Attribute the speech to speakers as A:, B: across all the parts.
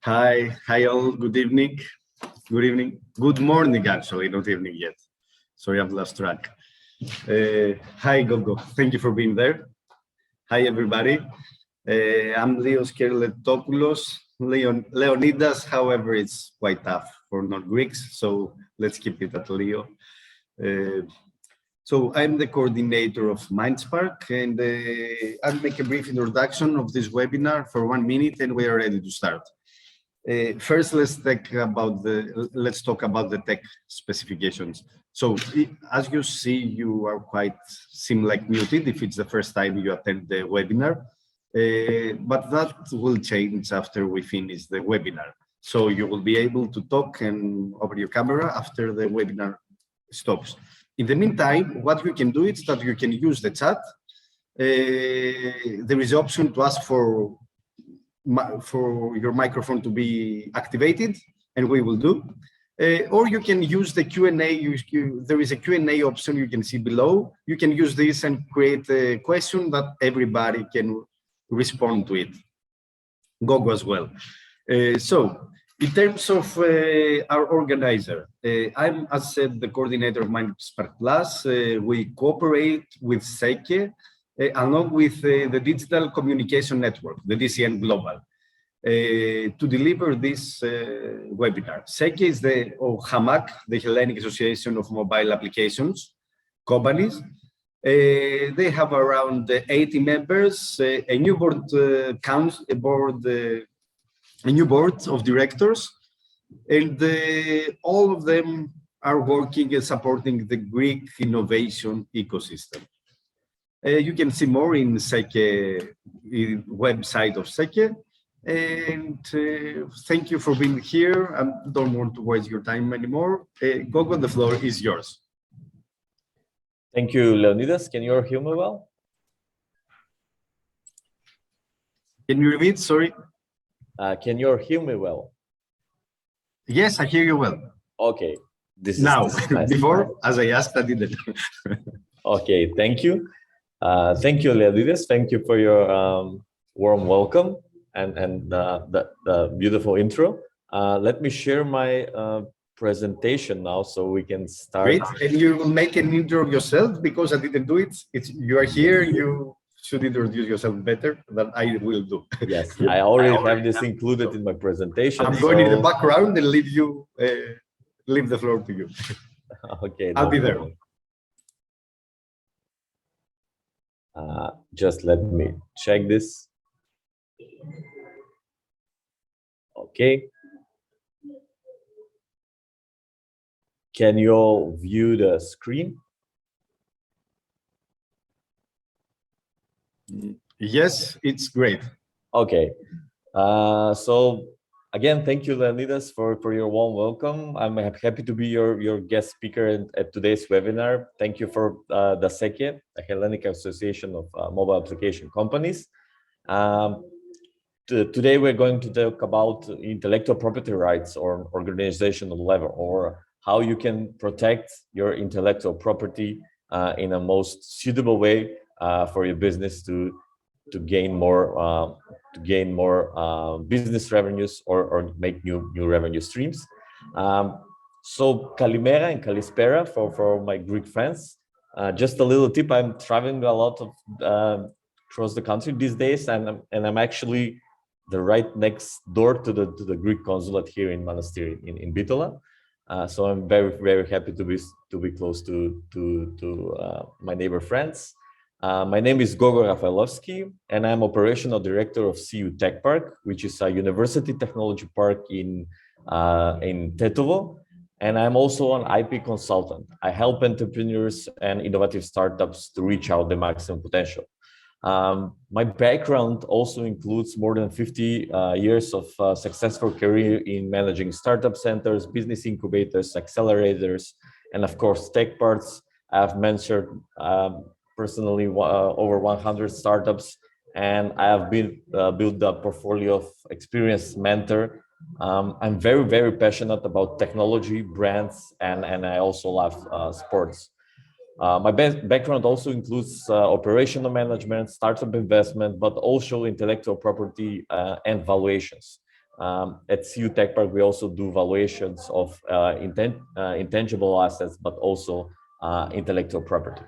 A: Hi all. Good evening. Good evening. Good morning, actually, not evening yet. Sorry, I've lost track. Hi, Gogo. Thank you for being there. Hi, everybody. I'm Leos Kerletopoulos, Leonidas. However, it's quite tough for non-Greeks, so let's keep it at Leo. So I'm the coordinator of MindSpark, and I'll make a brief introduction of this webinar for 1 minute, and we are ready to start. First, let's talk about the tech specifications. So, as you see, you are seem like muted if it's the first time you attend the webinar, but that will change after we finish the webinar. So you will be able to talk and over your camera after the webinar stops. In the meantime, what you can do is that you can use the chat. There is the option to ask for your microphone to be activated, and we will do. Or you can use the Q&A. There is a Q&A option you can see below. You can use this and create a question that everybody can respond to it. Gogo as well. So, in terms of our organizer, I'm, as said, the coordinator of MindSpark Plus. We cooperate with SEKE, along with the Digital Communication Network, the DCN Global, to deliver this webinar. SEKE is or HAMAC, the Hellenic Association of Mobile Applications Companies. They have around 80 members, a new board of directors, and all of them are working and supporting the Greek innovation ecosystem. You can see more in SEKE website of SEKE, and thank you for being here. I don't want to waste your time anymore. Gogo, the floor is yours.
B: Thank you, Leonidas. Can you hear me well?
A: Can you repeat? Sorry.
B: Can you hear me well?
A: Yes, I hear you well.
B: Okay.
A: This is nice. Before, as I asked, I didn't.
B: Okay, thank you. Thank you, Leonidas. Thank you for your warm welcome and the beautiful intro. Let me share my presentation now so we can start.
A: Great. And you will make an intro of yourself because I didn't do it. You are here. You should introduce yourself better than I will do.
B: Yes, I already have this included in my presentation.
A: I'm going in the background and leave the floor to you.
B: Okay.
A: I'll be there.
B: Just let me check this. Okay. Can you all view the screen?
A: Yes, it's great.
B: Okay. So again, thank you, Leonidas, for your warm welcome. I'm happy to be your guest speaker at today's webinar. Thank you for the SEKE, the Hellenic Association of Mobile Application Companies. Today we're going to talk about intellectual property rights on organizational level, or how you can protect your intellectual property in a most suitable way for your business to gain more business revenues or make new revenue streams. So Kalimera and Kalispera for my Greek friends. Just a little tip: I'm traveling a lot across the country these days, and I'm actually the right next door to the Greek consulate here in Manastiri in Bitola. So I'm very happy to be close to my neighbor friends. My name is Gogo Rafailovsky, and I'm operational director of CU Tech Park, which is a university technology park in Tetovo. And I'm also an IP consultant. I help entrepreneurs and innovative startups to reach out the maximum potential. My background also includes more than 50 years of successful career in managing startup centers, business incubators, accelerators, and of course, tech parks. I've mentored personally over 100 startups, and I have built a portfolio of experienced mentor. I'm very passionate about technology, brands, and I also love sports. My background also includes operational management, startup investment, but also intellectual property and valuations. At CU Tech Park, we also do valuations of intangible assets, but also intellectual property.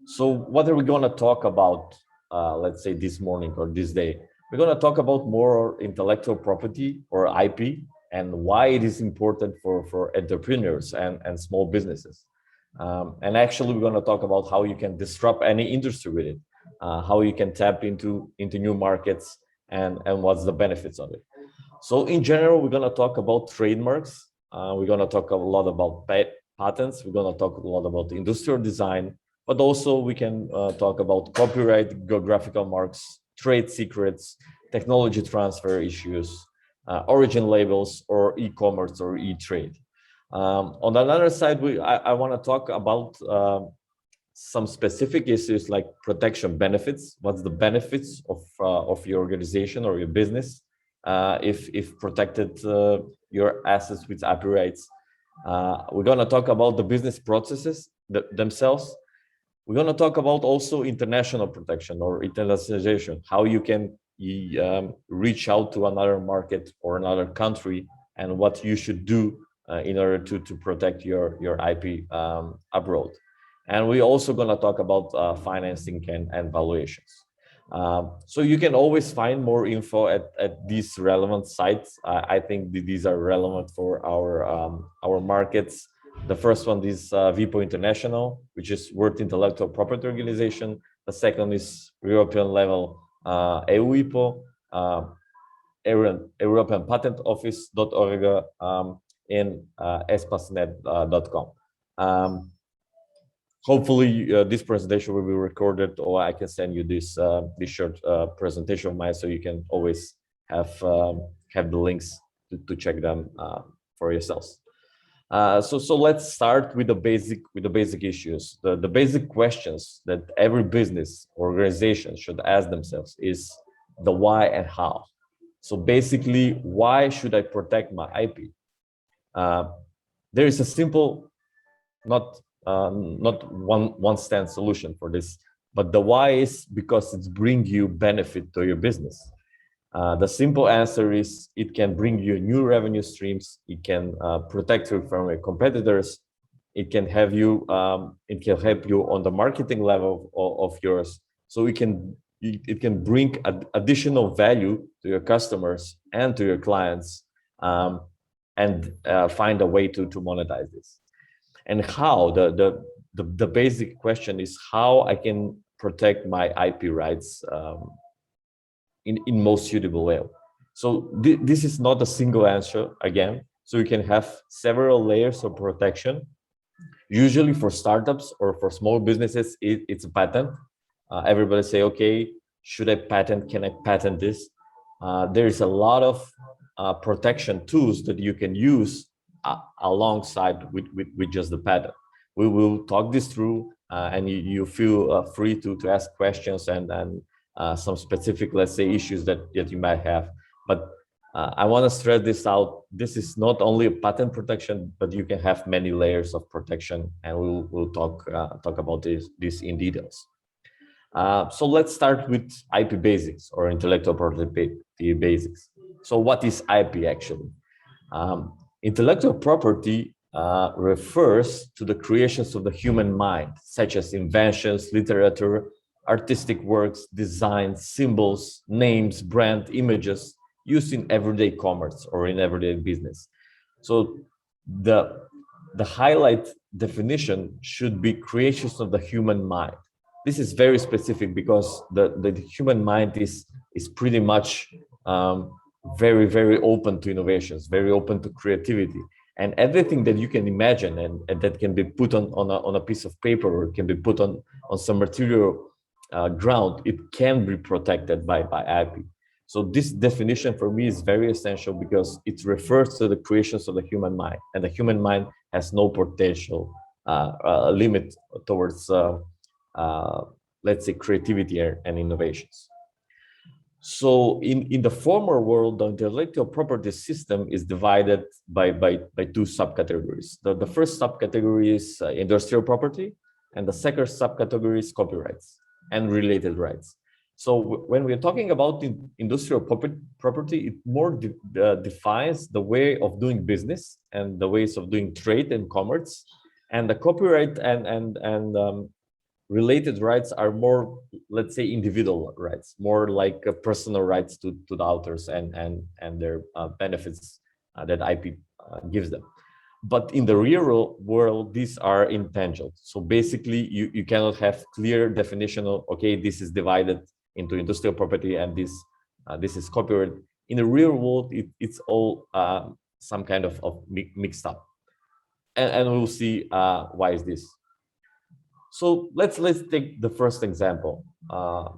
B: So what are we going to talk about, let's say this morning or this day? We're going to talk about more intellectual property or IP and why it is important for entrepreneurs and small businesses. And actually, we're going to talk about how you can disrupt any industry with it, how you can tap into new markets, and what's the benefits of it. So in general, we're going to talk about trademarks. We're going to talk a lot about patents. We're going to talk a lot about industrial design, but also we can talk about copyright, geographical marks, trade secrets, technology transfer issues, origin labels, or e-commerce or e-trade. On the other side, I want to talk about some specific issues like protection benefits. What's the benefits of your organization or your business if protected your assets with IP rights? We're going to talk about the business processes themselves. We're going to talk about also international protection or internationalization, how you can reach out to another market or another country, and what you should do in order to protect your IP abroad. And we're also going to talk about financing and valuations. So you can always find more info at these relevant sites. I think these are relevant for our markets. The first one is WIPO International, which is World Intellectual Property Organization. The second is European level EUIPO, European Patent Office.org, and espasnet.com. Hopefully this presentation will be recorded, or I can send you this short presentation of mine, so you can always have the links to check them for yourselves. So let's start with the basic issues. The basic questions that every business organization should ask themselves is the why and how. So basically, why should I protect my IP? There is a simple, not one stand solution for this, but the why is because it's bring you benefit to your business. The simple answer is it can bring you new revenue streams. It can protect you from your competitors. It can have you. It can help you on the marketing level of yours. So it can bring additional value to your customers and to your clients, and find a way to monetize this. And how the basic question is how I can protect my IP rights in most suitable way. So this is not a single answer again. So you can have several layers of protection. Usually for startups or for small businesses, it's a patent. Everybody say, okay, should I patent? Can I patent this? There is a lot of protection tools that you can use alongside with just the patent. We will talk this through, and you feel free to ask questions and some specific, let's say, issues that you might have. But I want to stress this out. This is not only a patent protection, but you can have many layers of protection, and we'll talk about this in details. So let's start with IP basics or intellectual property basics. So what is IP actually? Intellectual property refers to the creations of the human mind, such as inventions, literature, artistic works, designs, symbols, names, brand, images used in everyday commerce or in everyday business. So the highlight definition should be creations of the human mind. This is very specific because the human mind is pretty much very, very open to innovations, very open to creativity, and everything that you can imagine and that can be put on a piece of paper or can be put on some material ground, it can be protected by IP. So this definition for me is very essential because it refers to the creations of the human mind, and the human mind has no potential limit towards let's say creativity and innovations. So in the former world, the intellectual property system is divided by two subcategories. The first subcategory is industrial property, and the second subcategory is copyrights and related rights. when we're talking about industrial property, it more defines the way of doing business and the ways of doing trade and commerce, and the copyright and related rights are more, let's say, individual rights, more like personal rights to the authors and their benefits that IP gives them. But in the real world, these are intangible. So basically, you cannot have clear definition of, okay, this is divided into industrial property and this is copyright. In the real world, it's all some kind of mixed up. And we'll see why is this. So let's take the first example.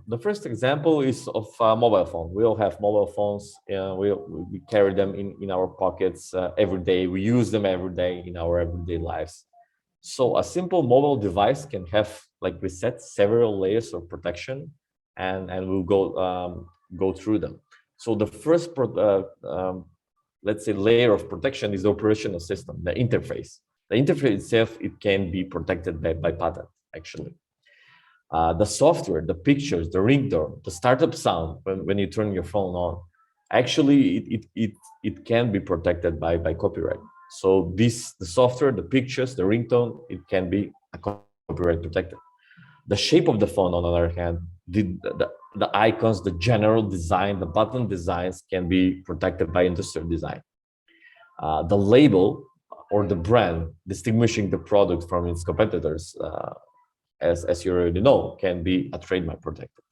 B: The first example is of a mobile phone. We all have mobile phones. We carry them in our pockets every day. We use them every day in our everyday lives. So a simple mobile device can have, like we said, several layers of protection, and we'll go through them. So the first, let's say, layer of protection is the operational system, the interface. The interface itself, it can be protected by patent, actually. The software, the pictures, the ringtone, the startup sound when you turn your phone on, actually it can be protected by copyright. So the software, the pictures, the ringtone, it can be copyright protected. The shape of the phone, on the other hand, the icons, the general design, the button designs can be protected by industrial design. The label or the brand distinguishing the product from its competitors, as you already know, can be a trademark protected.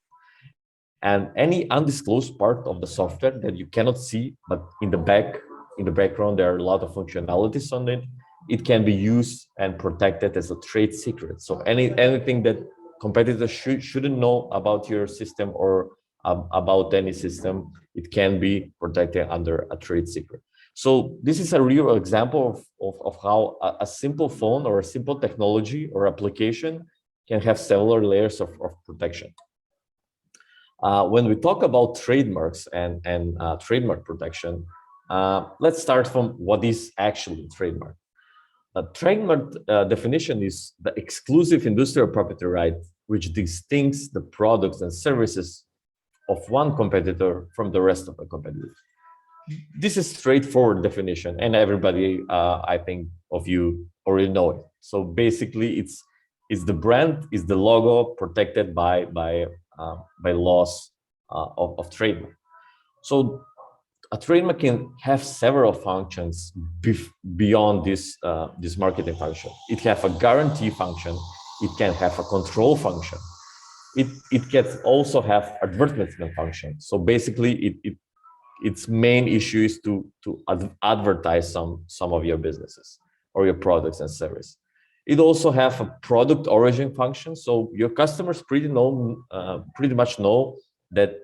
B: And any undisclosed part of the software that you cannot see, but in the background there are a lot of functionalities on it, it can be used and protected as a trade secret. So anything that competitors shouldn't know about your system or about any system, it can be protected under a trade secret. So this is a real example of how a simple phone or a simple technology or application can have several layers of protection. When we talk about trademarks and trademark protection, let's start from what is actually trademark. A trademark definition is the exclusive industrial property right which distincts the products and services of one competitor from the rest of the competitors. This is straightforward definition, and everybody, I think, of you already know it. So basically, it's the brand, is the logo protected by laws of trademark. So a trademark can have several functions beyond this marketing function. It has a guarantee function. It can have a control function. It can also have advertisement function. So basically, its main issue is to advertise some of your businesses or your products and services. It also have a product origin function. So your customers pretty much know that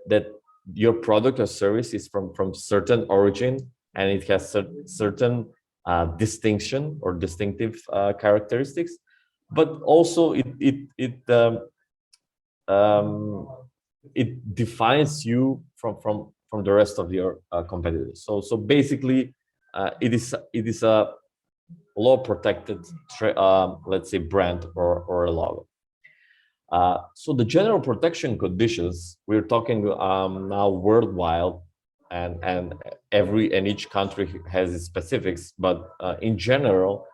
B: your product or service is from certain origin, and it has certain distinction or distinctive characteristics. But also it defines you from the rest of your competitors. So basically, it is a law protected, let's say, brand or a logo. So the general protection conditions, we're talking now worldwide, and each country has its specifics, but in general,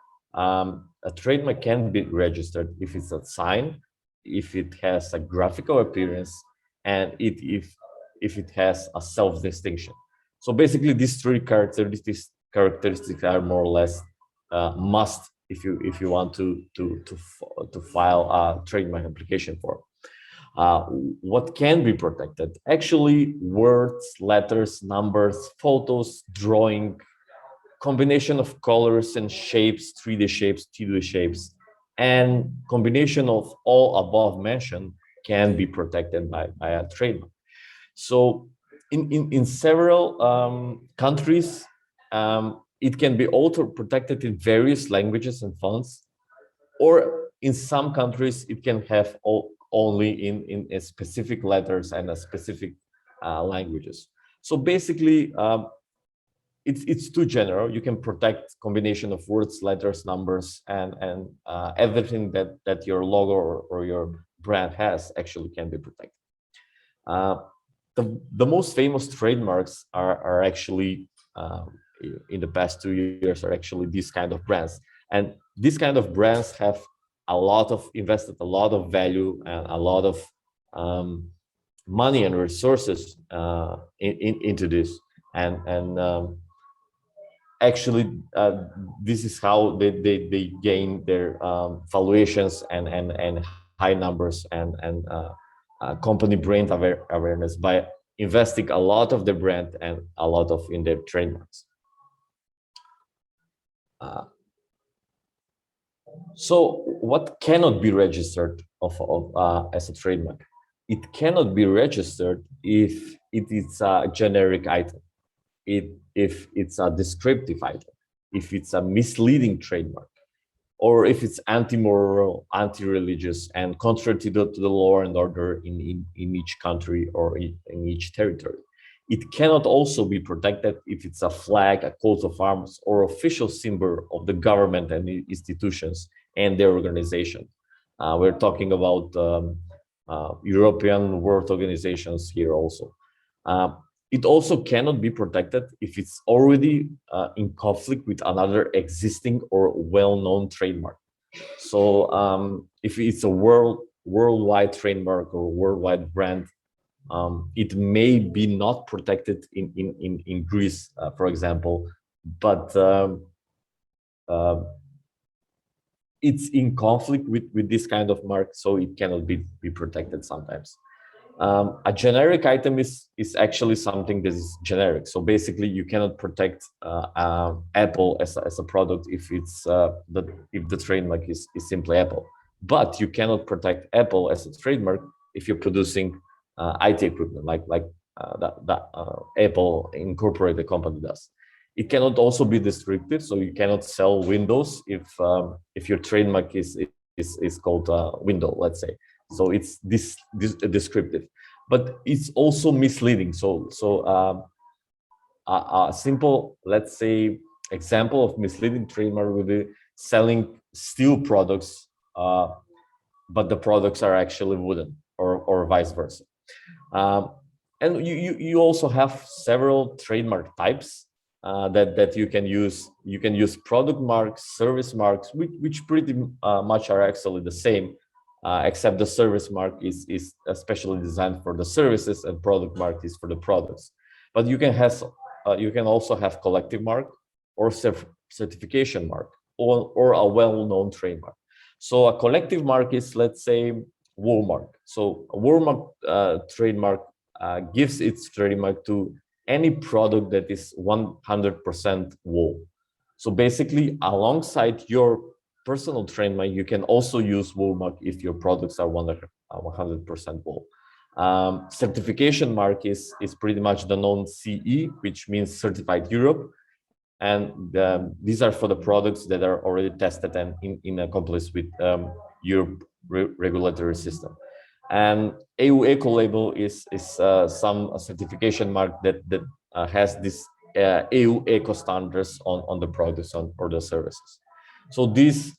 B: a trademark can be registered if it's a sign, if it has a graphical appearance, and if it has a self-distinction. So basically, these three characteristics are more or less must if you want to file a trademark application for. What can be protected? Actually, words, letters, numbers, photos, drawing, combination of colors and shapes, 3D shapes, 2D shapes, and combination of all above mentioned can be protected by a trademark. So in several countries, it can be also protected in various languages and fonts, or in some countries it can have only in a specific letters and a specific languages. So basically, it's too general. You can protect combination of words, letters, numbers, and everything that your logo or your brand has actually can be protected. Uh, the most famous trademarks are actually in the past 2 years are actually these kind of brands, and these kind of brands have invested a lot of value and a lot of money and resources into this, and actually this is how they gain their valuations and high numbers and company brand awareness by investing a lot of the brand and a lot of in their trademarks. Uh, so what cannot be registered as a trademark? It cannot be registered if it is a generic item, if it's a descriptive item, if it's a misleading trademark, or if it's anti-moral, anti-religious, and contrary to the law and order in each country or in each territory. It cannot also be protected if it's a flag, a coat of arms, or official symbol of the government and institutions and their organization. We're talking about European world organizations here also. It also cannot be protected if it's already in conflict with another existing or well-known trademark. So if it's a worldwide trademark or worldwide brand, it may be not protected in Greece, for example, but it's in conflict with this kind of mark, so it cannot be protected sometimes. A generic item is actually something that is generic. So basically, you cannot protect Apple as a product if it's if the trademark is simply Apple. But you cannot protect Apple as a trademark if you're producing IT equipment like that Apple Incorporated company does. It cannot also be descriptive, so you cannot sell Windows if your trademark is called window, let's say. So it's this descriptive, but it's also misleading. So a simple, let's say, example of misleading trademark would be selling steel products, but the products are actually wooden, or vice versa. And you also have several trademark types that you can use. You can use product marks, service marks, which pretty much are actually the same. Except the service mark is especially designed for the services and product mark is for the products. But you can also have collective mark or certification mark or a well-known trademark. So a collective mark is, let's say, Walmart. So a Walmart trademark gives its trademark to any product that is 100% wool. So basically, alongside your personal trademark, you can also use wool mark if your products are 100% wool. Certification mark is pretty much the known CE, which means Certified Europe, and these are for the products that are already tested and in accomplice with Europe regulatory system. And EU Eco label is some certification mark that has this EU Eco standards on the products or the services. So these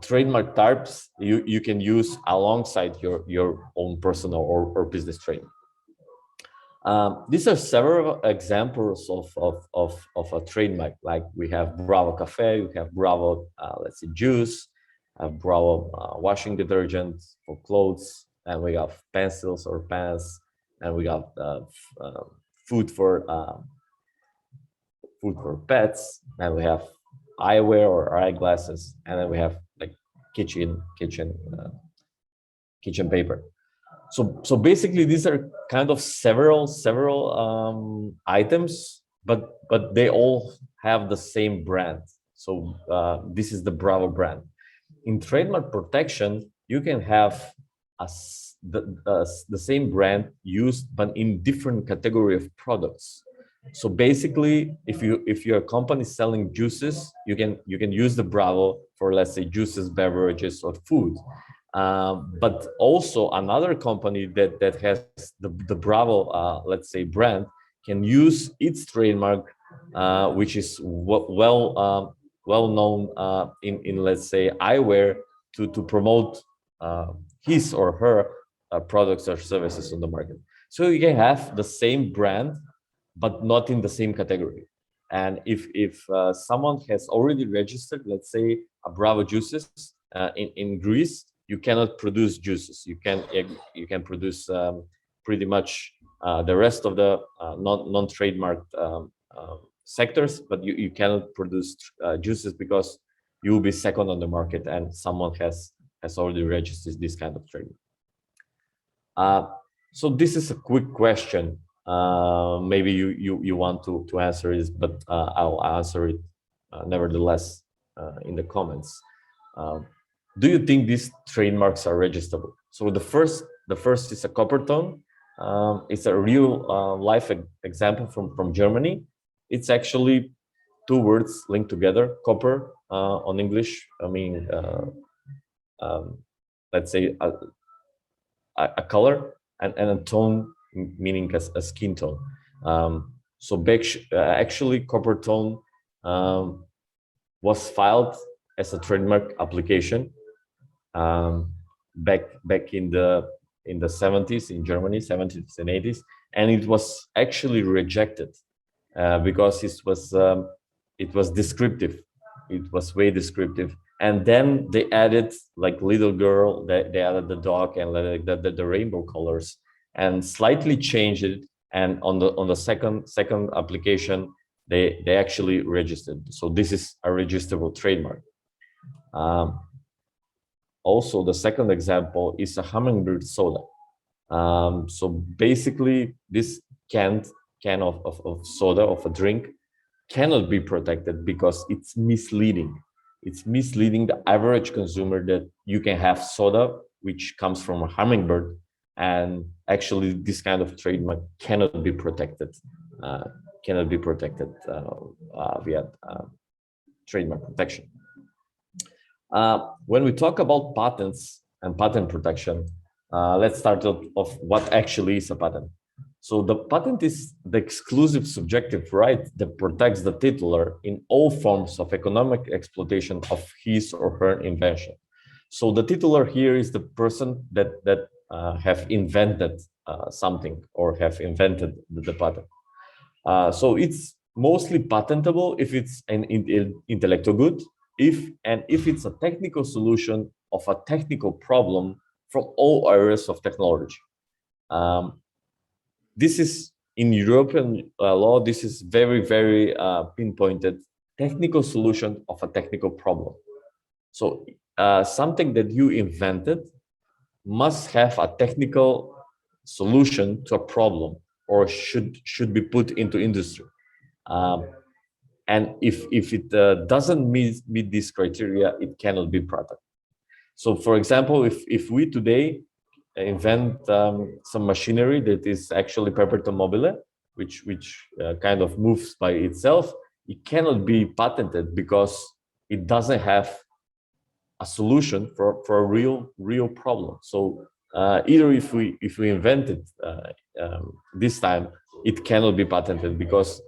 B: trademark types you can use alongside your own personal or business trademark. These are several examples of a trademark. Like we have Bravo Cafe, we have Bravo, let's say, juice, Bravo washing detergent for clothes, and we have pencils or pens, and we got food for pets, and we have eyewear or eyeglasses, and then we have like kitchen paper. So basically, these are kind of several items, but they all have the same brand. So this is the Bravo brand. In trademark protection, you can have the same brand used, but in different category of products. So basically, if you're a company selling juices, you can use the Bravo for, let's say, juices, beverages, or food. But also another company that has the Bravo, let's say, brand can use its trademark, which is well known in let's say eyewear to promote his or her products or services on the market. So you can have the same brand, but not in the same category. And if someone has already registered, let's say a Bravo Juices in Greece, you cannot produce juices. You can produce pretty much the rest of the non-trademarked sectors, but you cannot produce juices because you will be second on the market and someone has already registered this kind of trademark. So this is a quick question. Maybe you want to answer it, but I'll answer it nevertheless in the comments. Do you think these trademarks are registrable? So the first is a Coppertone. It's a real life example from Germany. It's actually two words linked together. Copper on English, I mean, let's say a color, and a tone meaning a skin tone. So actually, Coppertone was filed as a trademark application back in the 70s in Germany, 70s and 80s, and it was actually rejected because it was descriptive. It was way descriptive. And then they added like little girl, they added the dog and like the rainbow colors and slightly changed it. And on the second application, they actually registered. So this is a registrable trademark. Also, the second example is a Hummingbird soda. So basically, this can of soda, of a drink, cannot be protected because it's misleading. It's misleading the average consumer that you can have soda which comes from a hummingbird, and actually this kind of trademark cannot be protected. Via trademark protection. When we talk about patents and patent protection, let's start off what actually is a patent. So the patent is the exclusive subjective right that protects the titular in all forms of economic exploitation of his or her invention. So the titular here is the person that have invented something or have invented the patent. So it's mostly patentable if it's an intellectual good, if it's a technical solution of a technical problem from all areas of technology. This is in European law, this is very, very pinpointed technical solution of a technical problem. So something that you invented must have a technical solution to a problem, or should be put into industry. And if it doesn't meet this criteria, it cannot be product. So for example, if we today invent some machinery that is actually perpetuum mobile, which kind of moves by itself, it cannot be patented because it doesn't have a solution for a real problem. So either if we invent it this time, it cannot be patented because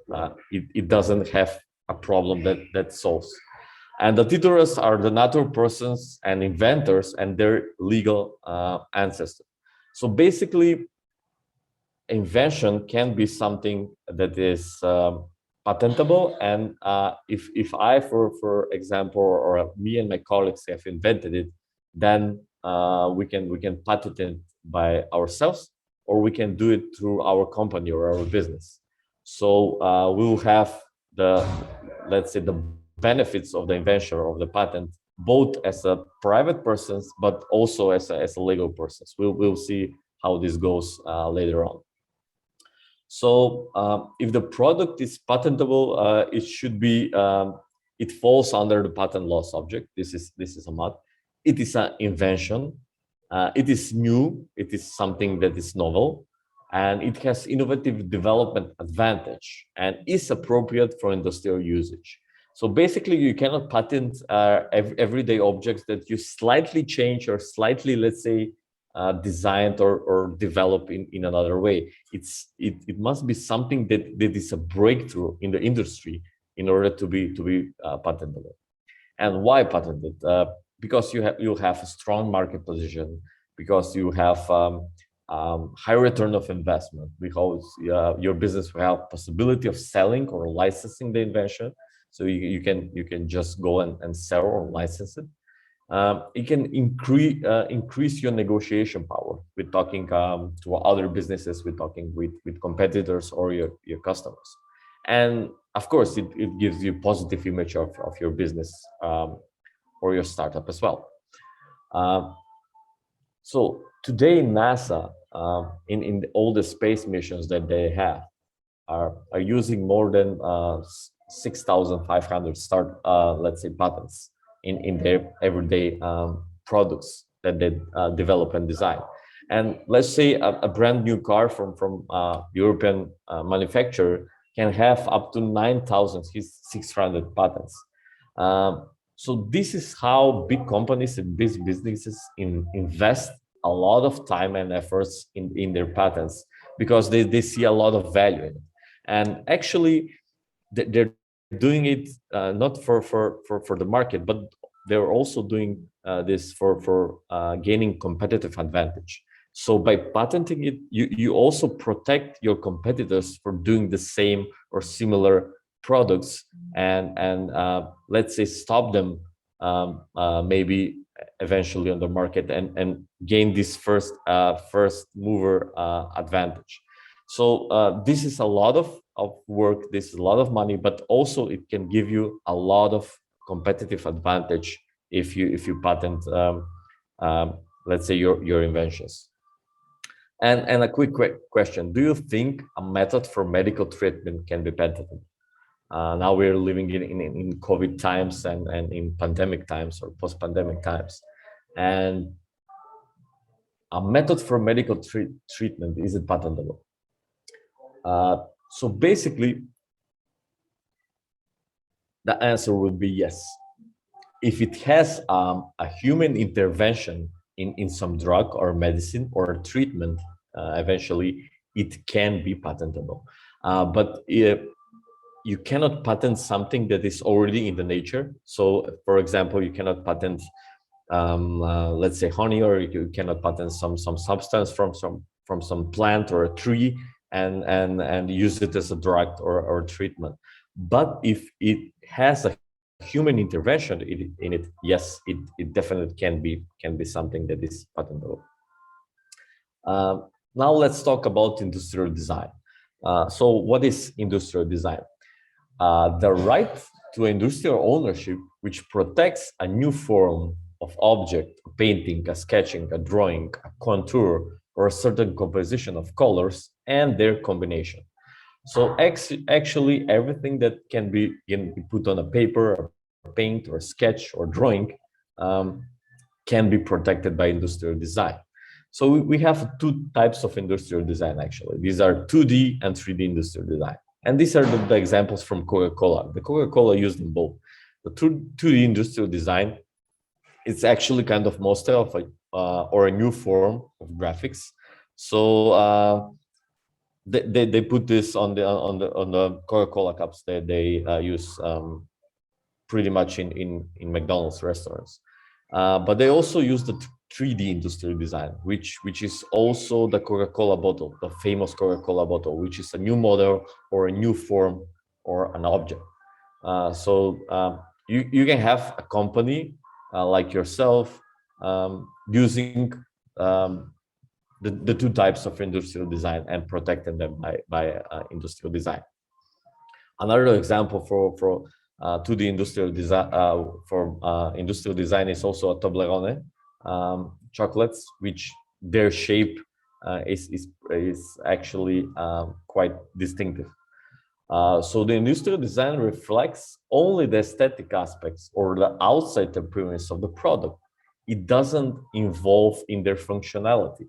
B: it doesn't have a problem that solves. And the titulars are the natural persons and inventors and their legal ancestors. So basically, invention can be something that is patentable. And if I, for example, or me and my colleagues have invented it, then we can patent it by ourselves, or we can do it through our company or our business. So we will have let's say the benefits of the invention or of the patent, both as a private persons, but also as a legal persons. We'll see how this goes later on. So if the product is patentable, it should be, it falls under the patent law subject. This is a mod. It is an invention. It is new. It is something that is novel, and it has innovative development advantage and is appropriate for industrial usage. So basically, you cannot patent everyday objects that you slightly change or slightly, let's say, designed or develop in another way. It must be something that is a breakthrough in the industry in order to be patentable. And why patented? Because you'll have a strong market position, because you have high return of investment because your business will have possibility of selling or licensing the invention. So you can just go and sell or license it. It can increase your negotiation power with talking to other businesses, with talking with competitors or your customers. And of course, it gives you positive image of your business or your startup as well. So today, NASA, in all the space missions that they have, are using more than 6,500 let's say, patents in their everyday products that they develop and design. And let's say a brand new car from European manufacturer can have up to 9,600 patents. So this is how big companies and big businesses invest a lot of time and efforts in their patents, because they see a lot of value in it. And actually, they're doing it not for the market, but they're also doing this for gaining competitive advantage. So by patenting it, you also protect your competitors for doing the same or similar products, and let's say stop them maybe eventually on the market and gain this first mover advantage. So this is a lot of work, this is a lot of money, but also it can give you a lot of competitive advantage if you patent let's say your inventions. And a quick question: do you think a method for medical treatment can be patented? Now we're living in COVID times and in pandemic times or post-pandemic times, and a method for medical treatment, is it patentable? So basically, the answer would be yes. If it has a human intervention in some drug or medicine or treatment, eventually it can be patentable. But you cannot patent something that is already in the nature. So, for example, you cannot patent, let's say, honey, or you cannot patent some substance from some plant or a tree and use it as a drug or treatment. But if it has a human intervention in it, yes, it definitely can be something that is patentable. Now let's talk about industrial design. So what is industrial design? The right to industrial ownership, which protects a new form of object, a painting, a sketching, a drawing, a contour, or a certain composition of colors and their combination. So actually everything that can be put on a paper, or paint, or sketch, or drawing can be protected by industrial design. So we have two types of industrial design, actually. These are 2D and 3D industrial design. And these are the examples from Coca-Cola. The Coca-Cola used them both. The 2D industrial design, it's actually kind of monster of or a new form of graphics. So they put this on the Coca-Cola cups that they use pretty much in McDonald's restaurants. But they also use the 3D industrial design, which is also the Coca-Cola bottle, the famous Coca-Cola bottle, which is a new model or a new form or an object. So you can have a company like yourself using the two types of industrial design and protecting them by industrial design. Another example for 2D industrial design industrial design is also a Toblerone chocolates, which their shape is actually quite distinctive. So the industrial design reflects only the aesthetic aspects or the outside appearance of the product. It doesn't involve in their functionality.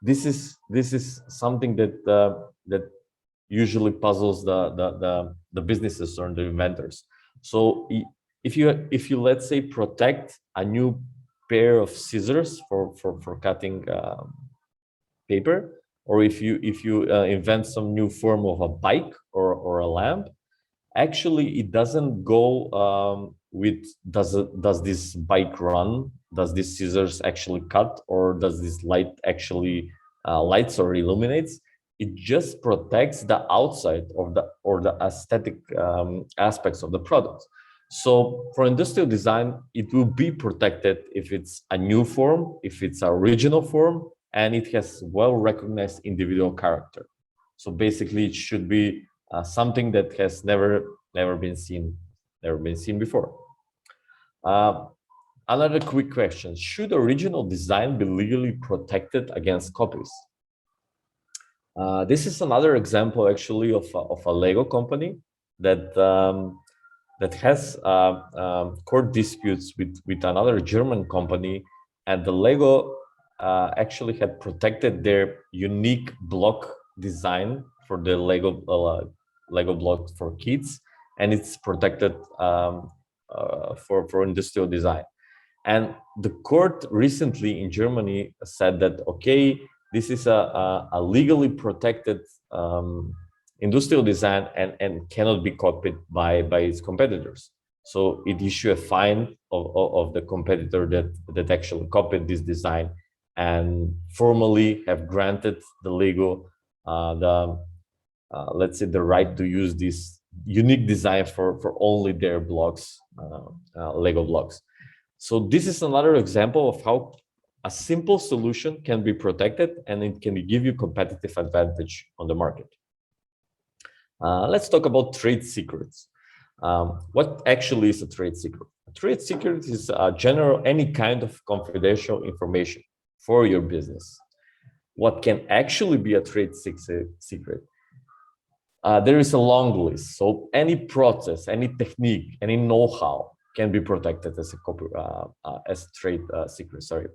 B: This is something that usually puzzles the businesses or the inventors. So if you let's say protect a new pair of scissors for cutting paper, or if you invent some new form of a bike or a lamp, actually it doesn't go with does this bike run, does this scissors actually cut, or does this light actually lights or illuminates. It just protects the outside of the aesthetic aspects of the product. So for industrial design, it will be protected if it's a new form, if it's a original form, and it has well-recognized individual character. So basically, it should be something that has never been seen before. Another quick question: should original design be legally protected against copies? This is another example, actually, of a Lego company that that has court disputes with another German company, and the Lego actually had protected their unique block design for the Lego blocks for kids, and it's protected for industrial design. And the court recently in Germany said that, okay, this is a legally protected industrial design and cannot be copied by its competitors. So it issued a fine of the competitor that actually copied this design, and formally have granted the Lego let's say the right to use this unique design for only their blocks, Lego blocks. So this is another example of how a simple solution can be protected and it can give you competitive advantage on the market. Let's talk about trade secrets. What actually is a trade secret? A trade secret is any kind of confidential information for your business. What can actually be a trade secret? There is a long list. So any process, any technique, any know-how can be protected as a trade secret. Sorry.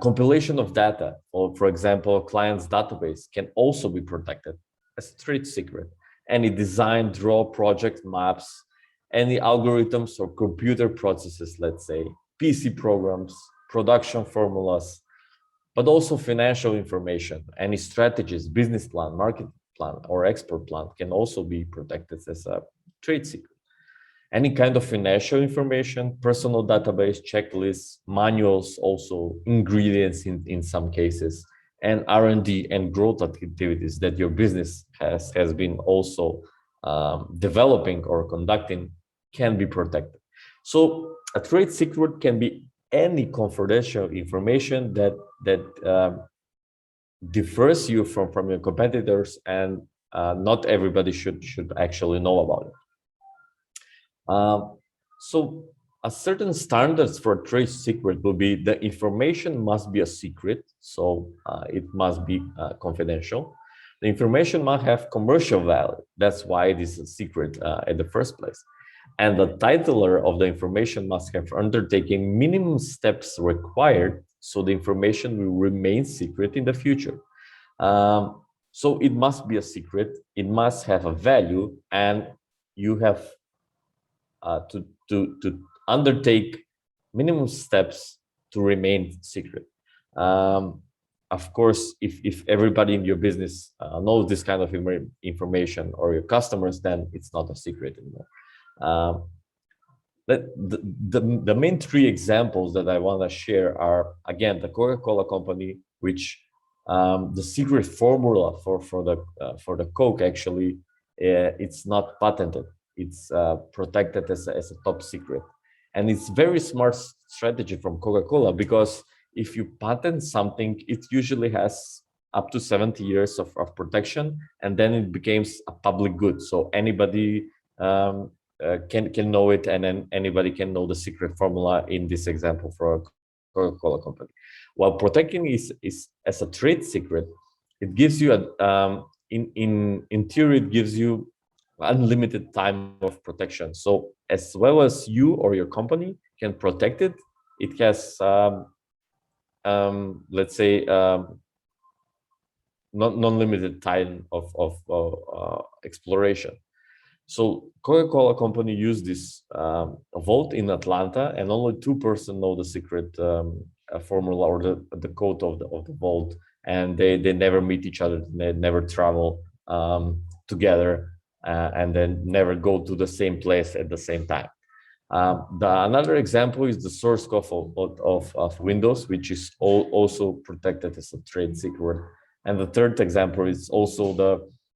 B: Compilation of data, or for example, a client's database, can also be protected as a trade secret. Any design, draw, project maps, any algorithms or computer processes, let's say, PC programs, production formulas, but also financial information, any strategies, business plan, market plan, or export plan can also be protected as a trade secret. Any kind of financial information, personal database, checklists, manuals, also ingredients in some cases, and R&D and growth activities that your business has been also developing or conducting can be protected. So a trade secret can be any confidential information that differs you from your competitors, and not everybody should actually know about it. So a certain standards for a trade secret will be the information must be a secret, so it must be confidential. The information must have commercial value. That's why it is a secret in the first place. And the titler of the information must have undertaken minimum steps required so the information will remain secret in the future. So it must be a secret, it must have a value, and you have to undertake minimum steps to remain secret. Of course, if everybody in your business knows this kind of information, or your customers, then it's not a secret anymore. The main three examples that I want to share are, again, the Coca-Cola company, which the secret formula for the Coke, actually, it's not patented. It's protected as a top secret. And it's very smart strategy from Coca-Cola, because if you patent something, it usually has up to 70 years of protection, and then it becomes a public good. So anybody can know it, and then anybody can know the secret formula in this example for a Coca-Cola company. While protecting is as a trade secret, it gives you in theory, it gives you unlimited time of protection. So as well as you or your company can protect it, it has let's say non-limited time of exploration. So Coca-Cola company used this vault in Atlanta, and only 2 persons know the secret formula or the code of the vault, and they never meet each other, they never travel together, and then never go to the same place at the same time. Another example is the source code of Windows, which is also protected as a trade secret. And the third example is also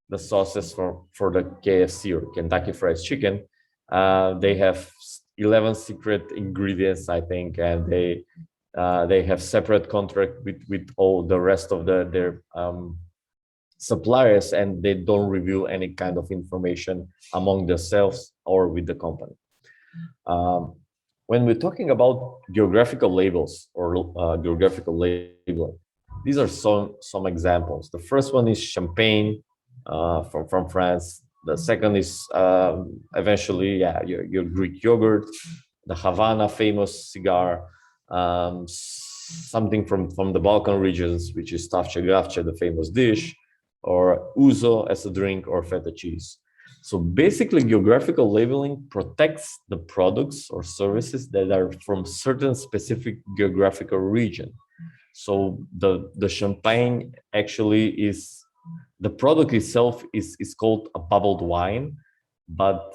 B: the sauces for the KFC or Kentucky Fried Chicken. They have 11 secret ingredients, I think, and they have separate contract with all the rest of their suppliers, and they don't reveal any kind of information among themselves or with the company. When we're talking about geographical labels or geographical labeling, these are some examples. The first one is champagne from France. The second is eventually, yeah, your Greek yogurt, the Havana famous cigar, something from the Balkan regions, which is tavče gavče, the famous dish, or ouzo as a drink, or feta cheese. So basically, geographical labeling protects the products or services that are from certain specific geographical region. So the champagne actually is, the product itself is called a bubbled wine, but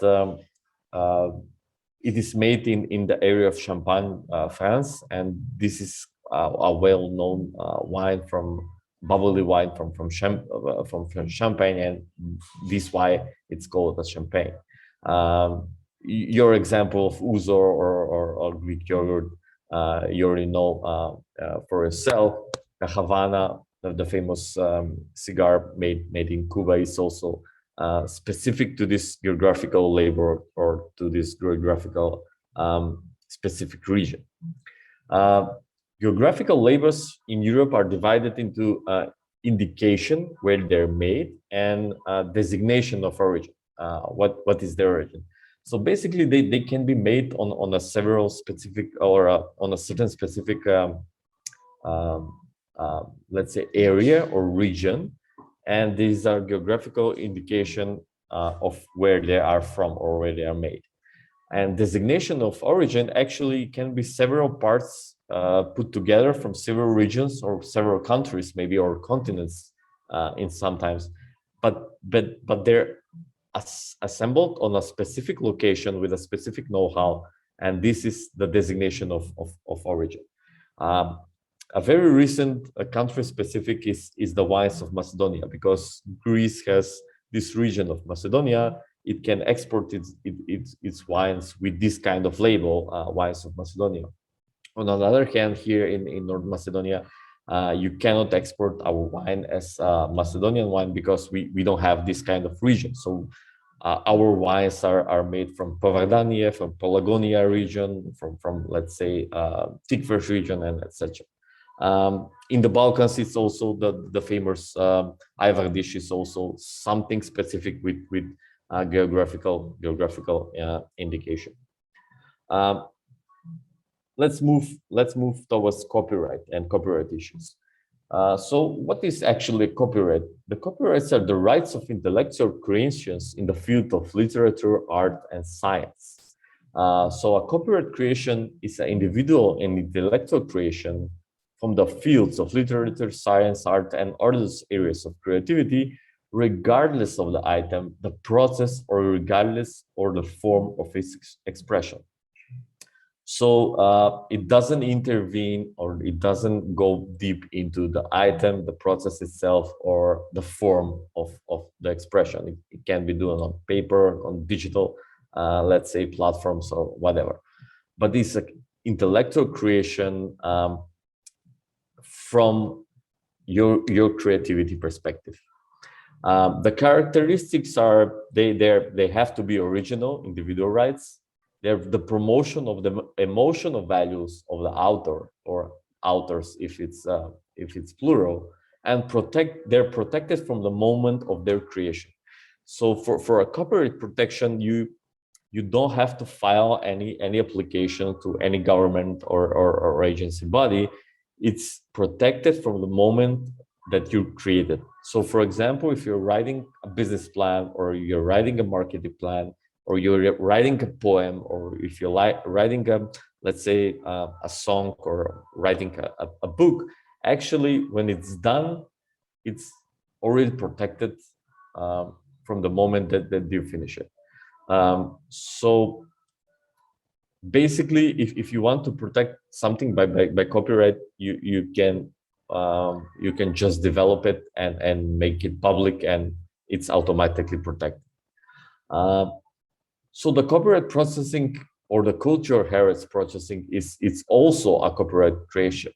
B: it is made in the area of Champagne, France, and this is a well-known wine bubbly wine from Champagne, and this is why it's called a champagne. Your example of ouzo or Greek yogurt, you already know for yourself. The Havana, the famous cigar made in Cuba, is also specific to this geographical label or to this geographical specific region. Geographical labels in Europe are divided into indication where they're made and designation of origin. What is their origin? So basically, they can be made on a several specific or on a certain specific, let's say, area or region, and these are geographical indication of where they are from or where they are made. And designation of origin actually can be several parts put together from several regions or several countries, maybe, or continents in sometimes, but they're assembled on a specific location with a specific know-how, and this is the designation of origin. A very recent country specific is the wines of Macedonia, because Greece has this region of Macedonia. It can export its wines with this kind of label, wines of Macedonia. On the other hand, here in North Macedonia, you cannot export our wine as Macedonian wine because we don't have this kind of region. So our wines are made from Povardania, from Pelagonia region, from let's say Tikvers region, and etc. In the Balkans, it's also the famous Ivar dish is also something specific with geographical indication. Let's move towards copyright and copyright issues. So what is actually copyright? The copyrights are the rights of intellectual creations in the field of literature, art, and science. So a copyright creation is an individual and intellectual creation from the fields of literature, science, art, and other areas of creativity, regardless of the item, the process, or regardless or the form of its expression. So it doesn't intervene, or it doesn't go deep into the item, the process itself, or the form of the expression. It can be done on paper, on digital, let's say, platforms or whatever. But it's an intellectual creation from your creativity perspective. The characteristics are they have to be original, individual rights. They're the promotion of the emotional values of the author or authors, if it's plural, and they're protected from the moment of their creation. So for a copyright protection, you don't have to file any application to any government or agency body. It's protected from the moment that you created. So for example, if you're writing a business plan, or you're writing a marketing plan, or you're writing a poem, or if you're writing let's say a song, or writing a book, actually when it's done, it's already protected from the moment that you finish it. So basically, if you want to protect something by copyright, you can just develop it and make it public, and it's automatically protected. So the copyright processing or the cultural heritage processing it's also a copyright creation.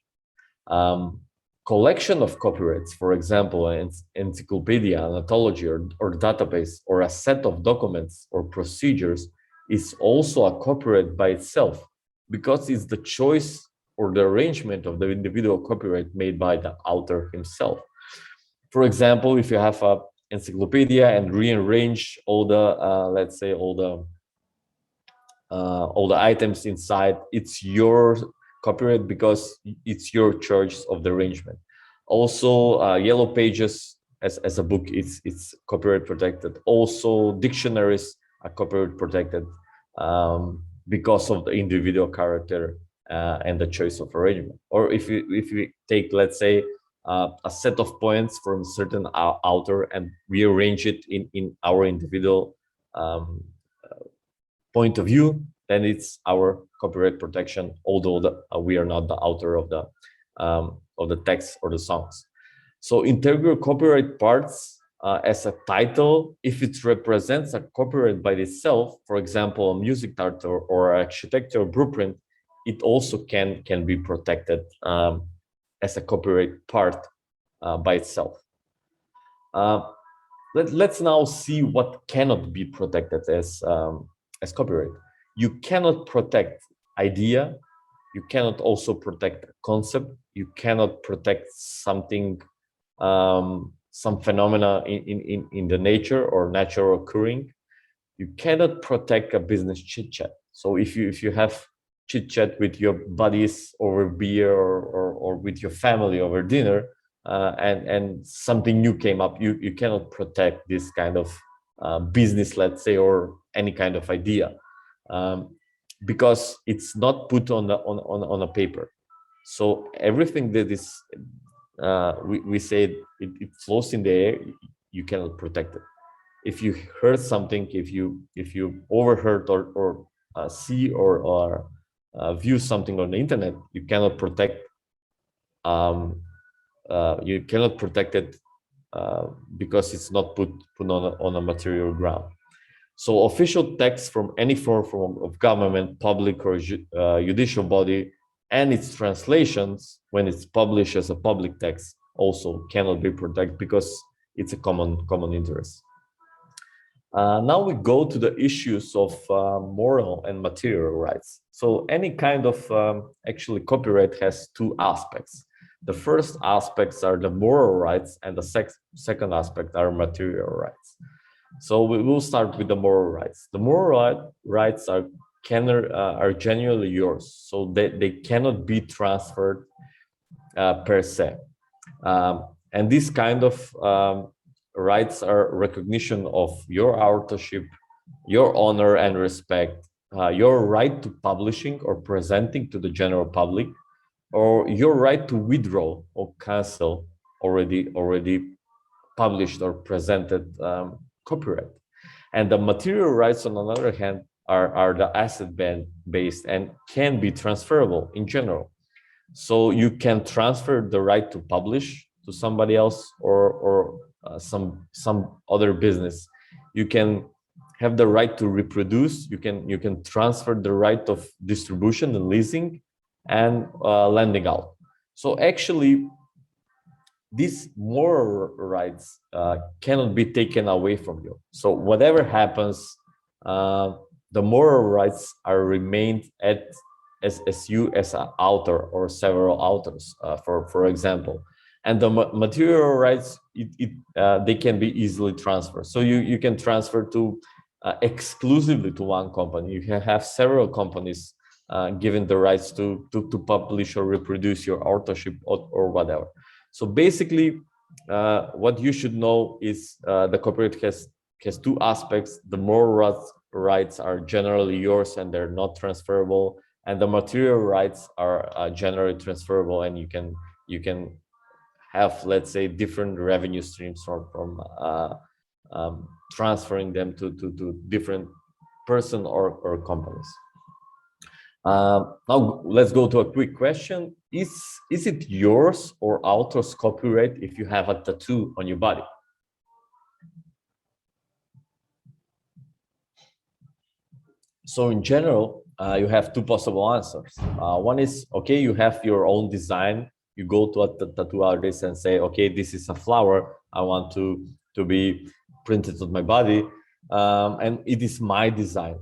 B: Collection of copyrights, for example, an encyclopedia, an anthology, or database, or a set of documents or procedures is also a copyright by itself, because it's the choice or the arrangement of the individual copyright made by the author himself. For example, if you have a encyclopedia and rearrange all the, let's say, all the items inside, it's your copyright because it's your choice of the arrangement. Also, Yellow Pages as a book, it's copyright protected. Also, dictionaries are copyright protected because of the individual character and the choice of arrangement. Or if we take, let's say, a set of poems from a certain author and rearrange it in our individual point of view, then it's our copyright protection, although we are not the author of the text or the songs. So integral copyright parts as a title, if it represents a copyright by itself, for example, a music title or architectural blueprint, it also can be protected as a copyright part by itself. Let's now see what cannot be protected as copyright. You cannot protect idea. You cannot also protect a concept. You cannot protect something, some phenomena in the nature or natural occurring. You cannot protect a business chit chat. So if you have chit chat with your buddies over beer or with your family over dinner, and something new came up, you cannot protect this kind of business, let's say, or any kind of idea, because it's not put on a paper. So everything that is we say it flows in the air, you cannot protect it. If you heard something, if you overheard or see or view something on the internet, you cannot protect it because it's not put on a material ground. So official text from any form of government, public or judicial body, and its translations, when it's published as a public text, also cannot be protected because it's a common interest. Now we go to the issues of moral and material rights. So any kind of actually copyright has two aspects. The first aspects are the moral rights, and the second aspect are material rights. So we will start with the moral rights. The moral rights are genuinely yours, so they cannot be transferred per se. And this kind of rights are recognition of your authorship, your honor and respect, your right to publishing or presenting to the general public, or your right to withdraw or cancel already published or presented copyright. And the material rights, on the other hand, are the asset-based and can be transferable in general. So you can transfer the right to publish to somebody else or some other business. You can have the right to reproduce. You can transfer the right of distribution and leasing and lending out. So actually, these moral rights cannot be taken away from you. So whatever happens, the moral rights are remained as you as an author or several authors, for example. And the material rights, they can be easily transferred. So you can transfer to exclusively to one company. You can have several companies given the rights to publish or reproduce your authorship or whatever. So basically, what you should know is the copyright has two aspects. The moral rights are generally yours and they're not transferable, and the material rights are generally transferable, and you can have, let's say, different revenue streams from transferring them to different person or companies. Now let's go to a quick question. Is it yours or author's copyright if you have a tattoo on your body? So in general, you have two possible answers. One is, okay, you have your own design. You go to a tattoo artist and say, okay, this is a flower. I want to be printed on my body. And it is my design.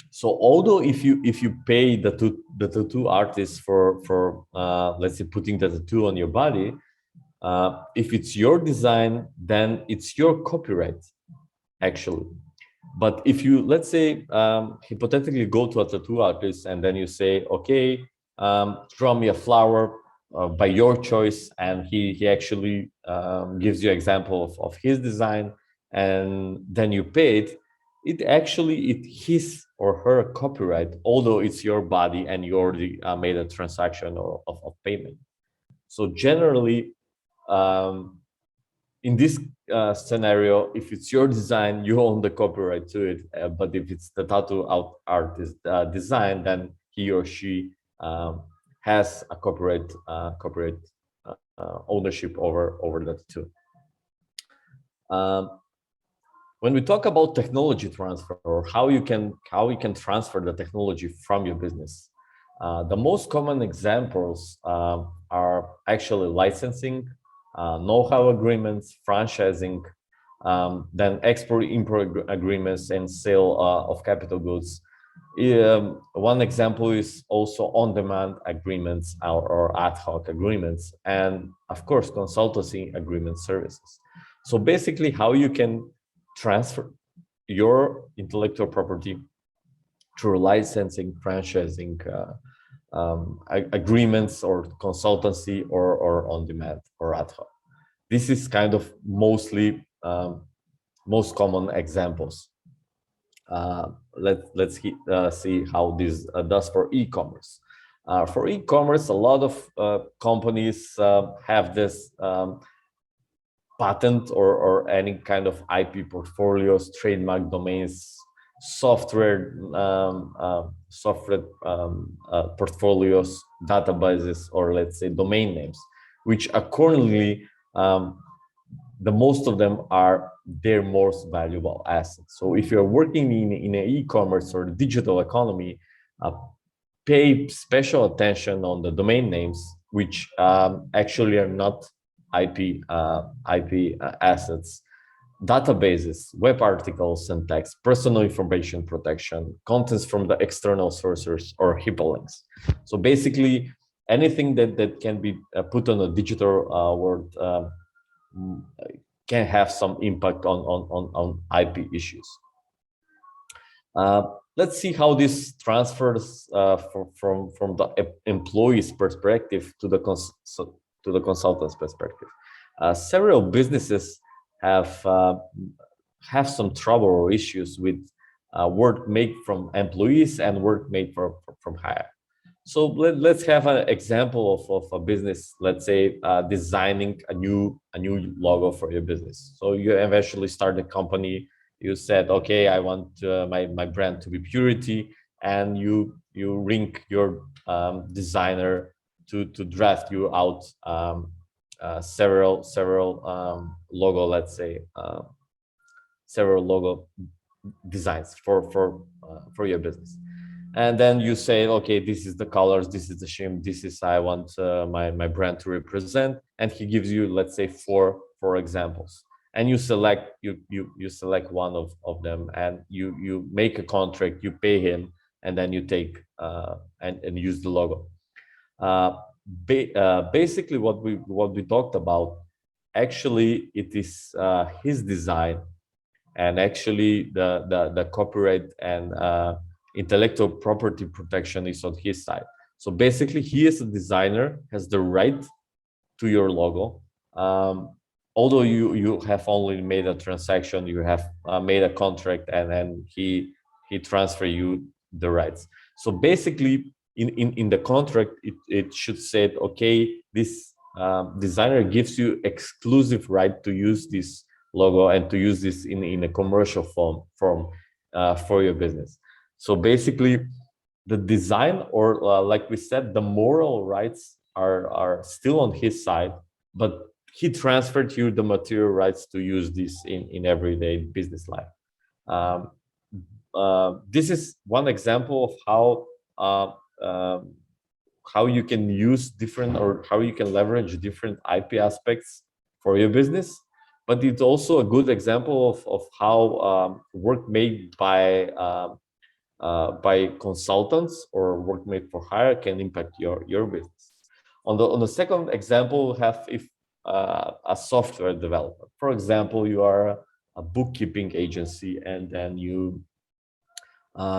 B: So although if you pay the tattoo artist for let's say putting the tattoo on your body, if it's your design, then it's your copyright, actually. But if you, let's say, hypothetically go to a tattoo artist and then you say, okay, draw me a flower by your choice, and he actually gives you example of his design, and then you pay it actually his or her copyright, although it's your body and you already made a transaction of payment. So generally, in this scenario, if it's your design, you own the copyright to it. But if it's the tattoo artist design, then he or she has a copyright ownership over the tattoo. When we talk about technology transfer, or how you can transfer the technology from your business, the most common examples are actually licensing, know-how agreements, franchising, then export-import agreements, and sale of capital goods. One example is also on-demand agreements or ad hoc agreements, and of course, consultancy agreement services. So basically, how you can transfer your intellectual property through licensing, franchising, agreements, or consultancy, or on demand or ad hoc. This is kind of mostly most common examples. Let's see how this does for e-commerce. For e-commerce, a lot of companies have this patent or any kind of IP portfolios, trademark domains, software portfolios, databases, or let's say domain names, which accordingly the most of them are their most valuable assets. So if you're working in an e-commerce or digital economy, pay special attention on the domain names, which actually are not IP assets, databases, web articles and text, personal information protection, contents from the external sources, or hyperlinks. So basically, anything that can be put on a digital world can have some impact on IP issues. Let's see how this transfers from the employee's perspective to the consultant's perspective. Several businesses have some trouble or issues with work made from employees and work made from hire. So let's have an example of a business, let's say designing a new logo for your business. So you eventually start a company. You said, okay, I want my brand to be Purity, and you ring your designer to draft you out several logo, let's say several logo designs for your business. And then you say, okay, this is the colors, this is the shim, this is I want my brand to represent, and he gives you, let's say, four examples, and you select select one of them, and you make a contract, you pay him, and then you take and use the logo. Basically, what we talked about, actually, it is his design, and actually the copyright and intellectual property protection is on his side. So basically, he as a designer has the right to your logo. Although you have only made a transaction, you have made a contract, and then he transfer you the rights. So basically, in the contract, it should say, okay, this designer gives you exclusive right to use this logo and to use this in a commercial form for your business. So basically, the design, or like we said, the moral rights are still on his side, but he transferred you the material rights to use this in everyday business life. Um, this is one example of uh, how you can use different, or how you can leverage different IP aspects for your business. But it's also a good example of how work made by consultants or work made for hire can impact your business. On the second example, we have if a software developer. For example, you are a bookkeeping agency, and then you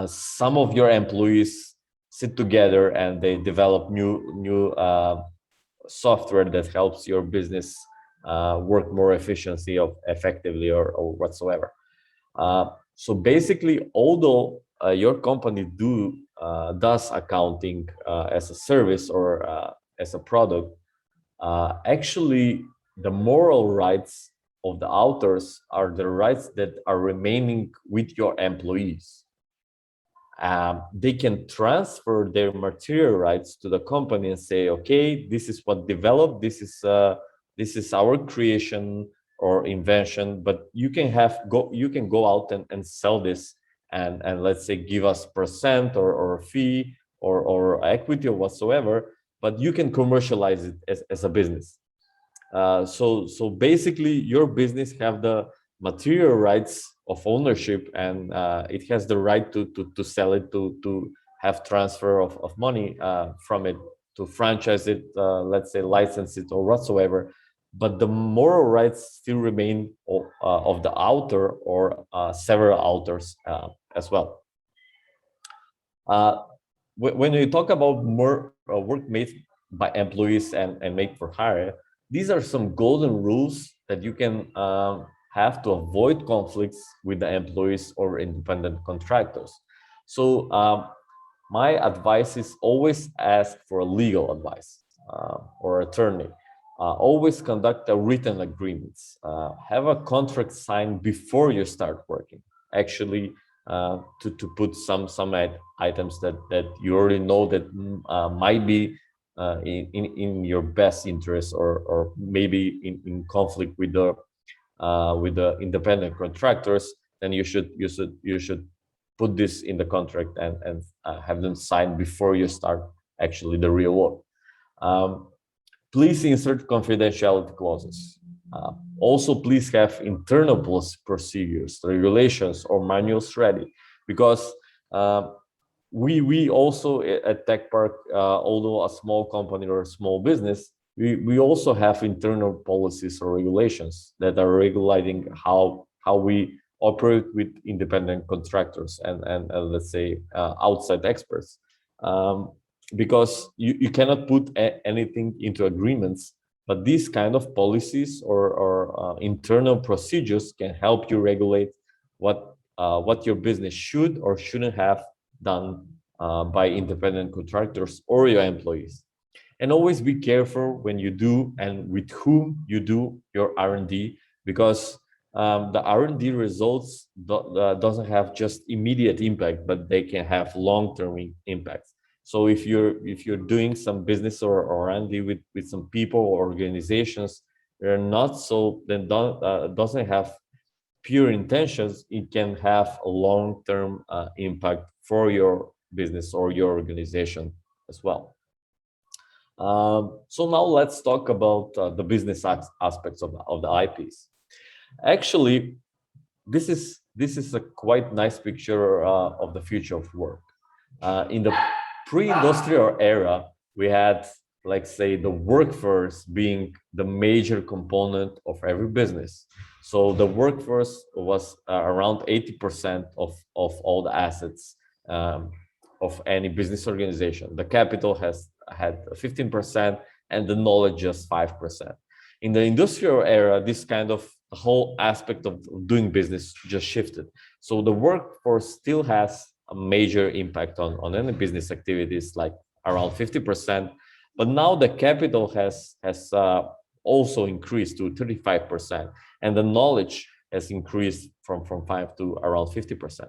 B: some of your employees sit together and they develop new software that helps your business work more efficiently or effectively or whatsoever. So basically, although your company does accounting as a service or as a product, actually the moral rights of the authors are the rights that are remaining with your employees. They can transfer their material rights to the company and say, okay, this is what developed, this is our creation or invention, but you can go out and sell this, and let's say give us percent or fee or equity or whatsoever, but you can commercialize it as a business. So basically your business have the material rights of ownership, and it has the right to sell it, to have transfer of money from it, to franchise it, let's say license it or whatsoever. But the moral rights still remain of the author or several authors as well. When you talk about more work made by employees and made for hire, these are some golden rules that you can have to avoid conflicts with the employees or independent contractors. So my advice is always ask for legal advice or attorney. Always conduct a written agreements. Have a contract signed before you start working. Actually, to put some items that you already know that might be in your best interest, or maybe in conflict with the independent contractors, then you should put this in the contract and have them signed before you start actually the real work. Please insert confidentiality clauses. Also, please have internal procedures, regulations, or manuals ready, because we also at Tech Park, although a small company or a small business, we also have internal policies or regulations that are regulating how we operate with independent contractors and let's say outside experts. Because you cannot put anything into agreements, but these kind of policies or internal procedures can help you regulate what your business should or shouldn't have done by independent contractors or your employees. And always be careful when you do and with whom you do your R&D, because the R&D results doesn't have just immediate impact, but they can have long-term impacts. So if you're doing some business or R&D with some people or organizations, they're not so, then doesn't have pure intentions, it can have a long-term impact for your business or your organization as well. So now let's talk about the business aspects of the IPs. Actually, this is a quite nice picture of the future of work. In the pre-industrial era, we had, like say, the workforce being the major component of every business. So the workforce was around 80% of all the assets of any business organization. The capital had 15% and the knowledge just 5%. In the industrial era, this kind of whole aspect of doing business just shifted. So the workforce still has a major impact on any business activities, like around 50%. But now the capital has also increased to 35%, and the knowledge has increased from 5 to around 50%.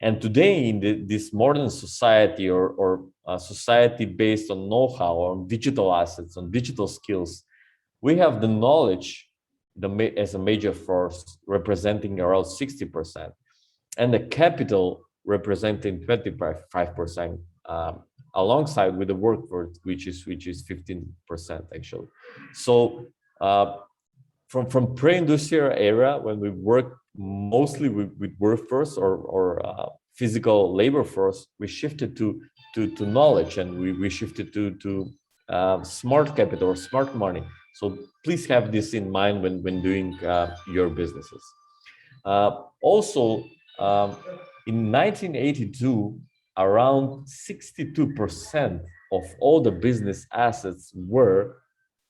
B: And today, in this modern society, or a society based on know-how, on digital assets, on digital skills, we have the knowledge as a major force representing around 60%, and the capital representing 25%, alongside with the workforce, which is 15% actually. So from pre-industrial era, when we work mostly with workforce or physical labor force, we shifted to knowledge, and we shifted to smart capital or smart money. So please have this in mind when doing your businesses. Also, in 1982, around 62% of all the business assets were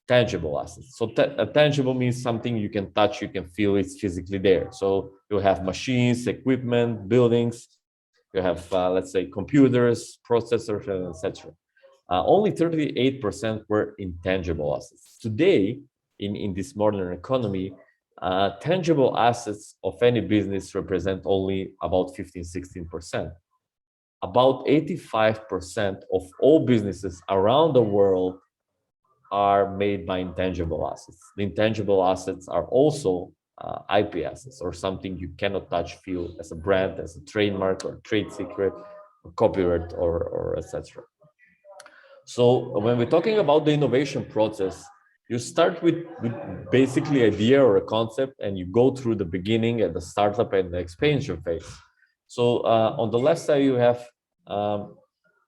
B: tangible assets. So tangible means something you can touch, you can feel, it's physically there. So you have machines, equipment, buildings, you have, let's say, computers, processors, and etc. Only 38% were intangible assets. Today, in this modern economy, tangible assets of any business represent only about 15-16%. About 85% of all businesses around the world are made by intangible assets. The intangible assets are also IP assets, or something you cannot touch, feel, as a brand, as a trademark or trade secret, or copyright, or etc. So when we're talking about the innovation process, you start with basically idea or a concept, and you go through the beginning and the startup and the expansion phase. So on the left side, you have,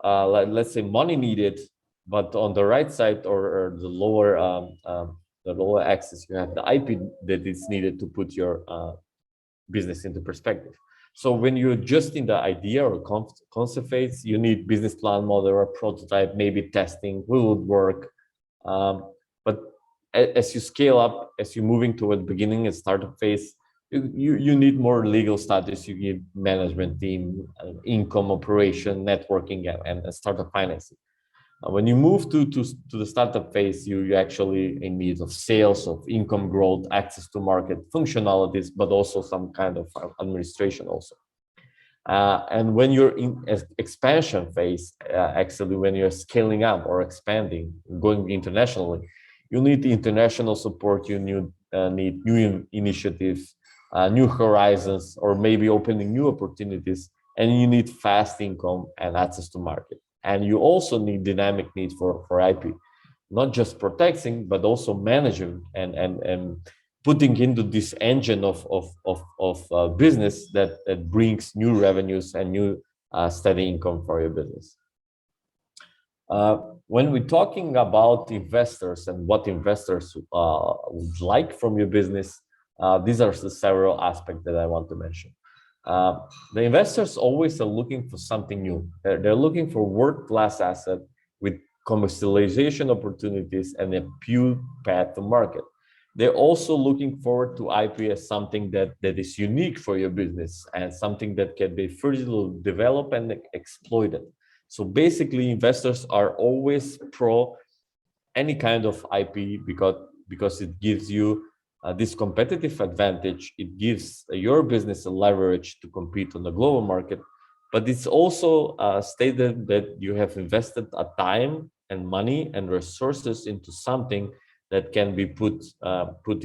B: let's say, money needed, but on the right side, or the lower axis, you have the IP that is needed to put your business into perspective. So when you're just in the idea or concept phase, you need business plan, model, or prototype, maybe testing, will it work? But as you scale up, as you're moving toward the beginning and startup phase, you need more legal status, you need management team, income, operation, networking, and startup financing. When you move to the startup phase, you actually in need of sales, of income growth, access to market functionalities, but also some kind of administration also. And when you're in expansion phase, actually when you're scaling up or expanding, going internationally, you need international support, you need new initiatives, new horizons, or maybe opening new opportunities, and you need fast income and access to market. And you also need dynamic need for IP, not just protecting, but also managing and putting into this engine of business that brings new revenues and new steady income for your business. When we're talking about investors and what investors would like from your business, these are the several aspects that I want to mention. The investors always are looking for something new. They're looking for world-class asset with commercialization opportunities and a pure path to market. They're also looking forward to IP as something that is unique for your business and something that can be further developed and exploited. So basically, investors are always pro any kind of IP because it gives you this competitive advantage. It gives your business a leverage to compete on the global market, but it's also stated that you have invested a time and money and resources into something that can be put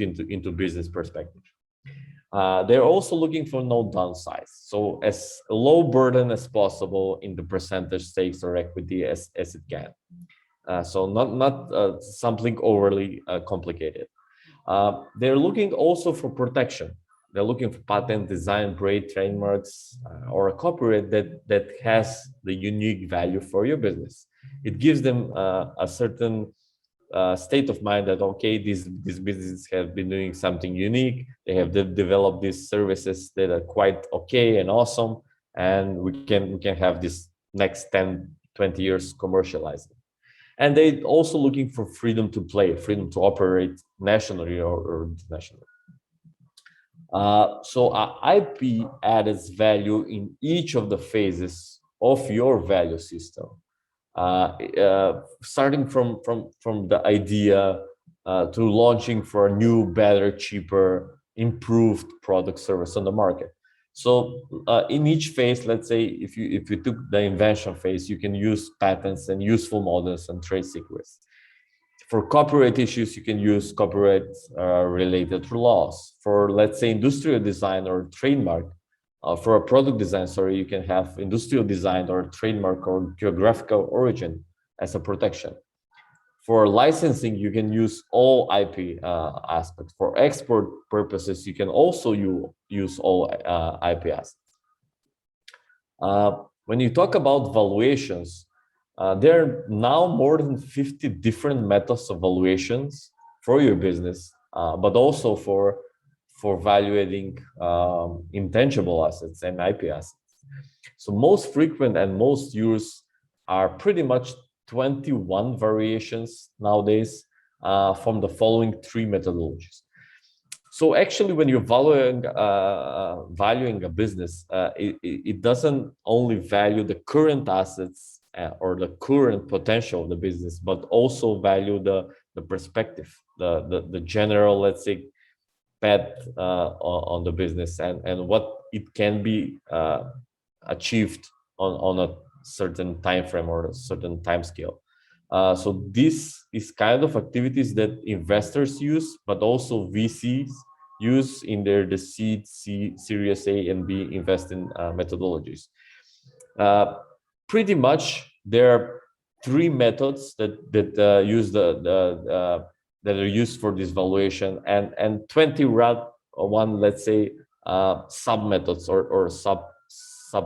B: into business perspective. They're also looking for no downsides, so as low burden as possible in the percentage stakes or equity as it can. So not something overly complicated. They're looking also for protection. They're looking for patent, design, trade, trademarks, or a copyright that has the unique value for your business. It gives them a certain state of mind that, okay, these businesses have been doing something unique. They have developed these services that are quite okay and awesome, and we can have this next 10, 20 years commercializing. And they also looking for freedom to play, freedom to operate nationally or internationally. So IP adds value in each of the phases of your value system, starting from the idea to launching for a new, better, cheaper, improved product service on the market. So in each phase, let's say if you took the invention phase, you can use patents and useful models and trade secrets. For copyright issues, you can use copyright related laws. For, let's say, industrial design or trademark, for a product design, sorry, you can have industrial design or trademark or geographical origin as a protection. For licensing, you can use all IP aspects. For export purposes, you can also use all IP assets. When you talk about valuations, there are now more than 50 different methods of valuations for your business, but also for valuating intangible assets and IP assets. So most frequent and most used are pretty much 21 variations nowadays from the following three methodologies. So actually, when you're valuing a business, it doesn't only value the current assets or the current potential of the business, but also value the perspective, the general, let's say, path on the business and what it can be achieved on a certain time frame or a certain time scale. So this is kind of activities that investors use, but also VCs use in the seed, Series A and B investing methodologies. Pretty much, there are three methods that use that are used for this valuation, and 21, let's say, sub methods or sub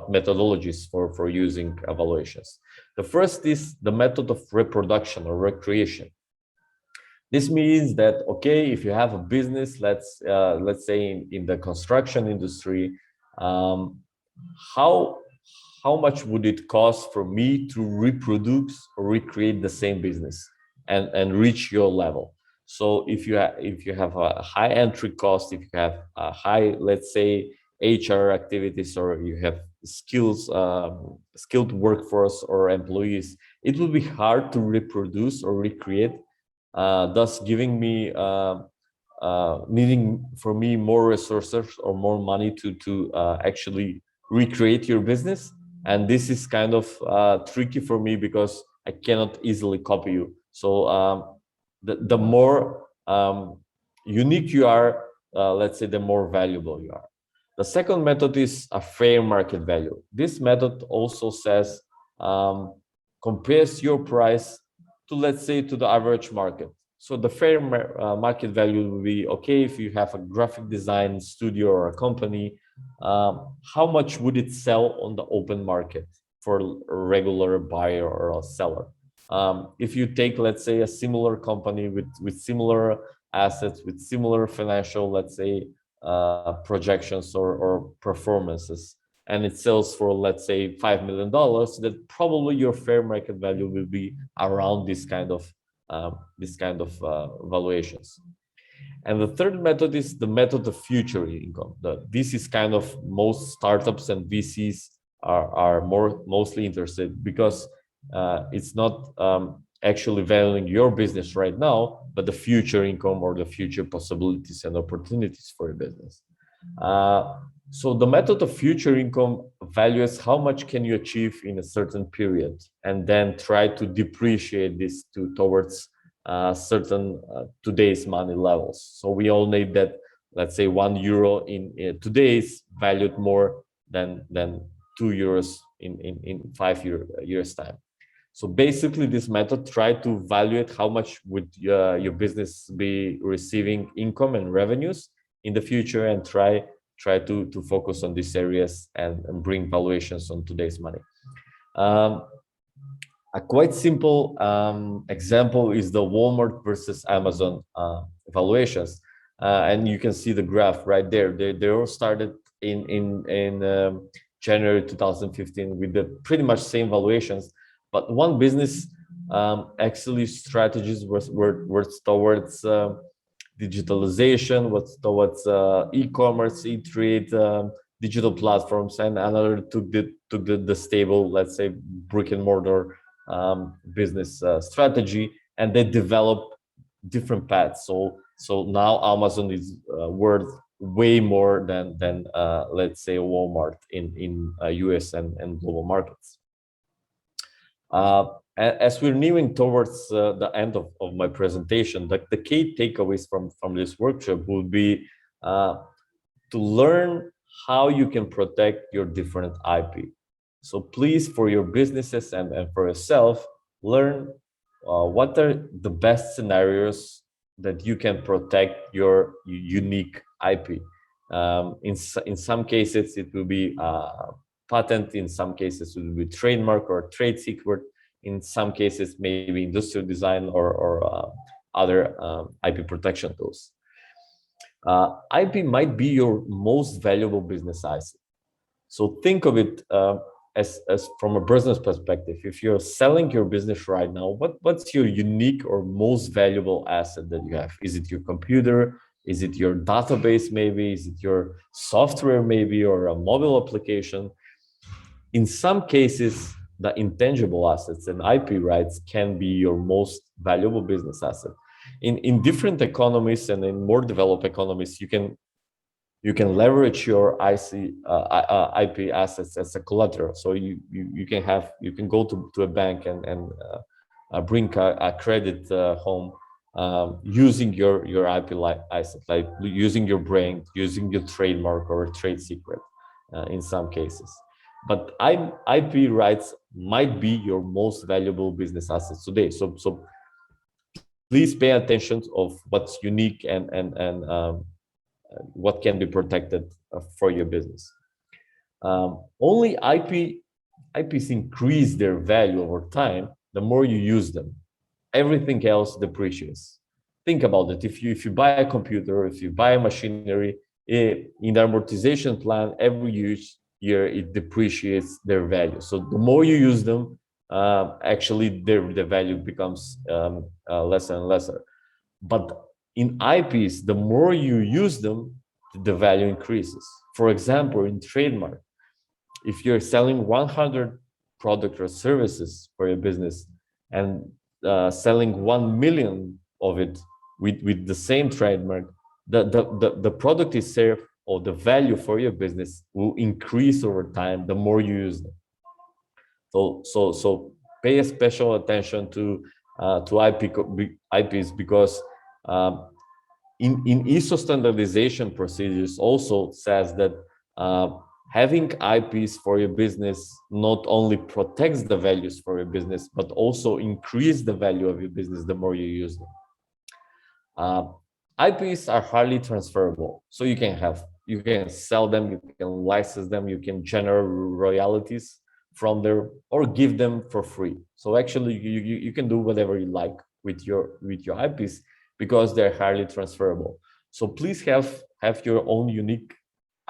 B: methodologies for using evaluations. The first is the method of reproduction or recreation. This means that, okay, if you have a business, let's say in the construction industry, how much would it cost for me to reproduce or recreate the same business and reach your level? So if you have a high entry cost, if you have a high, let's say, HR activities, or you have skilled workforce or employees, it will be hard to reproduce or recreate, thus giving me needing for me more resources or more money to actually recreate your business. And this is kind of tricky for me because I cannot easily copy you. So the more unique you are, let's say, the more valuable you are. The second method is a fair market value. This method also says, compares your price to, let's say, to the average market. So the fair market value will be, okay, if you have a graphic design studio or a company, how much would it sell on the open market for a regular buyer or a seller? If you take, let's say, a similar company with similar assets, with similar financial, let's say, projections or performances, and it sells for, let's say, $5 million, that probably your fair market value will be around this kind of valuations. And the third method is the method of future income. This is kind of most startups and VCs are mostly interested, because it's not actually valuing your business right now, but the future income or the future possibilities and opportunities for your business. So the method of future income values how much can you achieve in a certain period, and then try to depreciate this towards certain today's money levels. So we all know that, let's say, €1 in today's valued more than €2 in 5 years time. So basically, this method try to evaluate how much would your business be receiving income and revenues in the future, and try to focus on these areas and bring valuations on today's money. A quite simple example is the Walmart versus Amazon valuations, and you can see the graph right there. They all started in January 2015 with the pretty much same valuations. But one business actually strategies were towards digitalization, was towards e-commerce, e-trade, digital platforms, and another took the stable, let's say, brick and mortar business strategy, and they developed different paths. So now Amazon is worth way more than let's say Walmart in US and global markets. As we're nearing towards the end of my presentation, the key takeaways from this workshop would be to learn how you can protect your different IP. So please, for your businesses and for yourself, learn what are the best scenarios that you can protect your unique IP. In some cases, it will be patent. In some cases, it will be trademark or trade secret. In some cases, maybe industrial design or other IP protection tools. IP might be your most valuable business asset. So think of it as from a business perspective. If you're selling your business right now, what's your unique or most valuable asset that you have? Is it your computer? Is it your database maybe? Is it your software maybe, or a mobile application? In some cases, the intangible assets and IP rights can be your most valuable business asset. In different economies and in more developed economies, you can leverage your IP assets as a collateral. So you can go to a bank and bring a credit home using your IP asset, like using your brand, using your trademark or trade secret in some cases. But IP rights might be your most valuable business assets today. So please pay attention of what's unique and what can be protected for your business. Only IPs increase their value over time the more you use them. Everything else depreciates. Think about it. If you buy a computer, if you buy a machinery, in the amortization plan, every year it depreciates their value. So the more you use them, actually the value becomes lesser and lesser. But in IPs, the more you use them, the value increases. For example, in trademark, if you're selling 100 products or services for your business and selling 1 million of it with the same trademark, the product itself or the value for your business will increase over time the more you use them. So pay a special attention to IPs because in ISO standardization procedures also says that having IPs for your business not only protects the values for your business, but also increase the value of your business the more you use them. IPs are highly transferable, so you can sell them, you can license them, you can generate royalties from there or give them for free. So actually you can do whatever you like with your IPs because they're highly transferable. So please have your own unique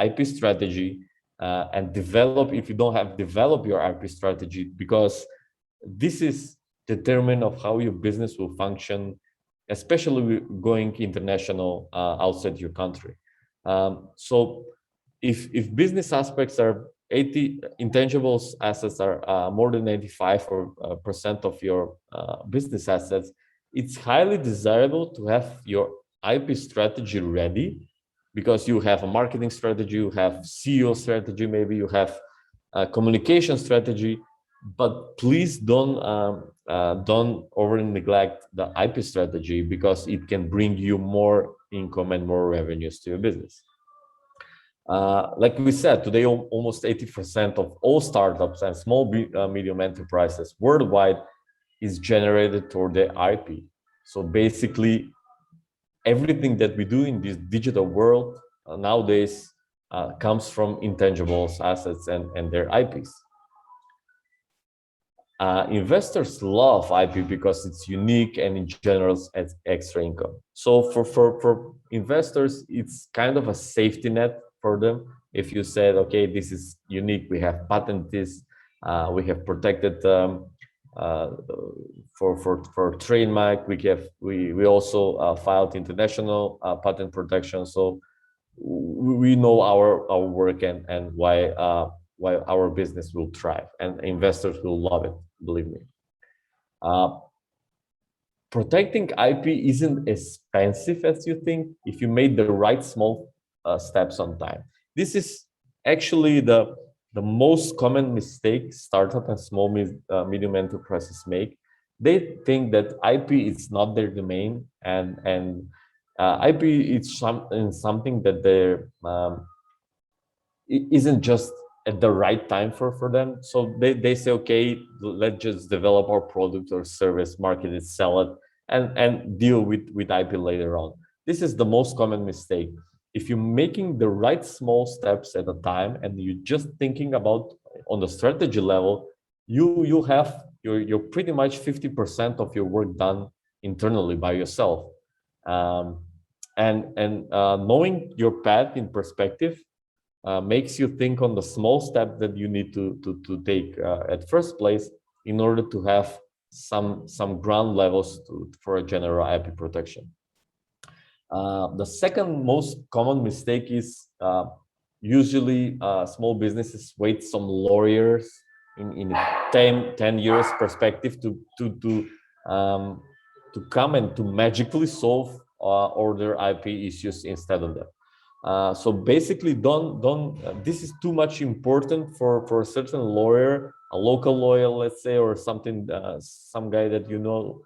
B: IP strategy and develop, if you don't have, develop your IP strategy, because this is determinant of how your business will function, especially going international outside your country. So if business aspects are 80, intangibles assets are more than 95% of your business assets, it's highly desirable to have your IP strategy ready, because you have a marketing strategy, you have CEO strategy, maybe you have a communication strategy, but please don't over neglect the IP strategy, because it can bring you more income and more revenues to your business. Like we said, today almost 80% of all startups and small medium enterprises worldwide is generated through the IP. So basically, everything that we do in this digital world nowadays comes from intangibles assets and their IPs. Investors love IP because it's unique and it generates extra income. So for investors, it's kind of a safety net for them. If you said, okay, this is unique, we have patented this, we have protected for trademark, we also filed international patent protection. So we know our work and why our business will thrive, and investors will love it, believe me. Protecting IP isn't expensive as you think if you made the right small steps on time. This is actually the most common mistake startup and small medium enterprises make. They think that IP is not their domain, and IP is something that they're isn't just at the right time for them. So they say, okay, let's just develop our product or service, market it, sell it, and deal with IP later on. This is the most common mistake. If you're making the right small steps at a time and you're just thinking about on the strategy level, you're pretty much 50% of your work done internally by yourself. Knowing your path in perspective makes you think on the small step that you need to take at first place in order to have some ground levels for a general IP protection. The second most common mistake is usually small businesses wait some lawyers in 10 years perspective to come and to magically solve all their IP issues instead of them. So basically, this is too much important for a certain lawyer, a local lawyer, let's say, or something, some guy that you know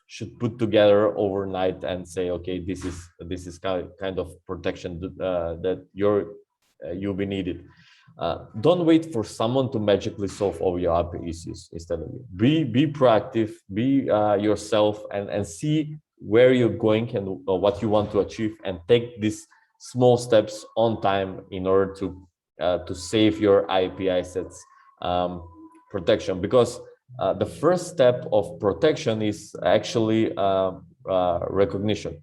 B: should put together overnight and say, okay, this is kind of protection that you'll be needed. Don't wait for someone to magically solve all your IP issues instead of you. Be proactive, be yourself, and see where you're going and what you want to achieve, and take these small steps on time in order to save your IP assets protection. Because the first step of protection is actually recognition.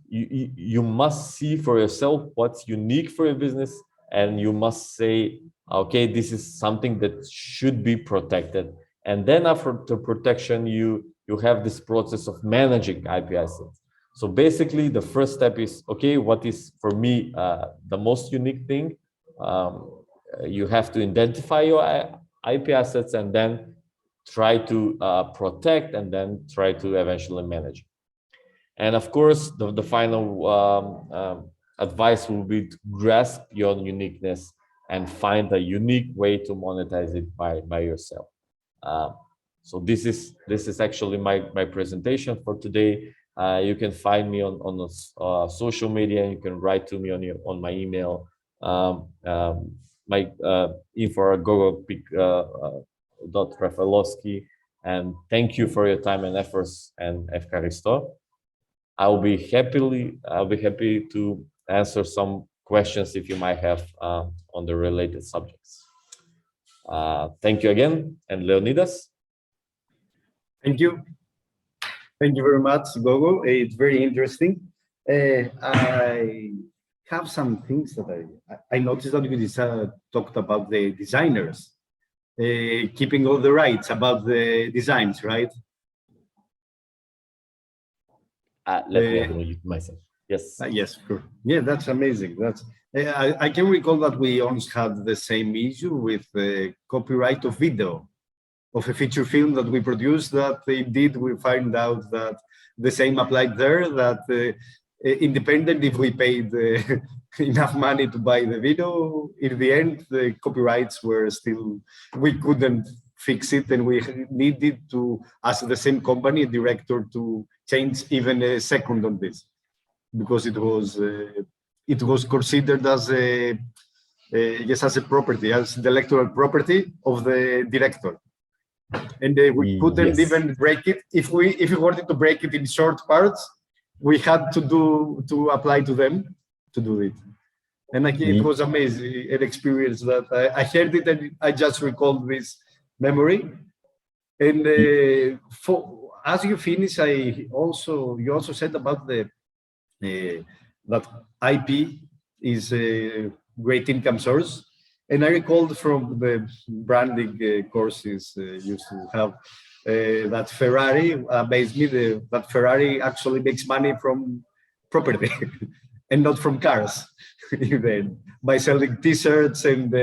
B: You must see for yourself what's unique for your business, and you must say, okay, this is something that should be protected. And then after the protection, you have this process of managing IP assets. So basically, the first step is, okay, what is for me the most unique thing? You have to identify your IP assets and then try to protect, and then try to eventually manage. And of course, the final advice will be to grasp your uniqueness and find a unique way to monetize it by yourself. So this is actually my presentation for today. You can find me on social media. You can write to me on my email. My info at gogopic.rafaelowski. And thank you for your time and efforts, and Efkaristo. I'll be happy to answer some questions if you might have on the related subjects. Thank you again, and Leonidas.
A: Thank you. Thank you very much, Gogo. It's very interesting. I have some things that I noticed that we talked about the designers keeping all the rights about the designs, right?
B: Let me unmute myself. Yes.
A: Yes, sure. Yeah, that's amazing. That's I can recall that we once had the same issue with the copyright of video of a feature film that we produced, that indeed we find out that the same applied there, that independent if we paid enough money to buy the video, in the end, the copyrights were still, we couldn't fix it, and we needed to ask the same company, director, to change even a second on this, because it was considered as a property, as intellectual property of the director. And we couldn't even break it. If we wanted to break it in short parts, we had to apply to them to do it. And it was amazing, an experience that I heard it and I just recalled this memory. And as you finish, you also said about that IP is a great income source. And I recalled from the branding courses used to have that Ferrari amazed me, that Ferrari actually makes money from property and not from cars, even by selling T-shirts and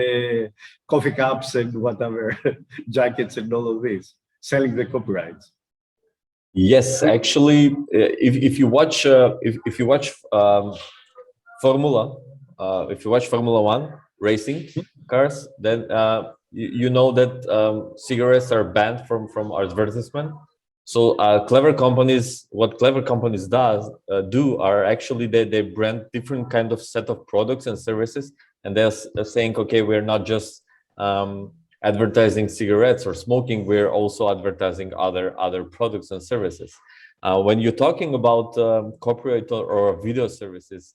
A: coffee cups and whatever, jackets and all of this, selling the copyrights.
B: Yes, actually, if you watch Formula. If you watch Formula One racing cars, then you know that cigarettes are banned from advertisement. So clever companies, what clever companies do are actually they brand different kind of set of products and services, and they're saying, okay, we're not just advertising cigarettes or smoking, we're also advertising other products and services. When you're talking about corporate or video services,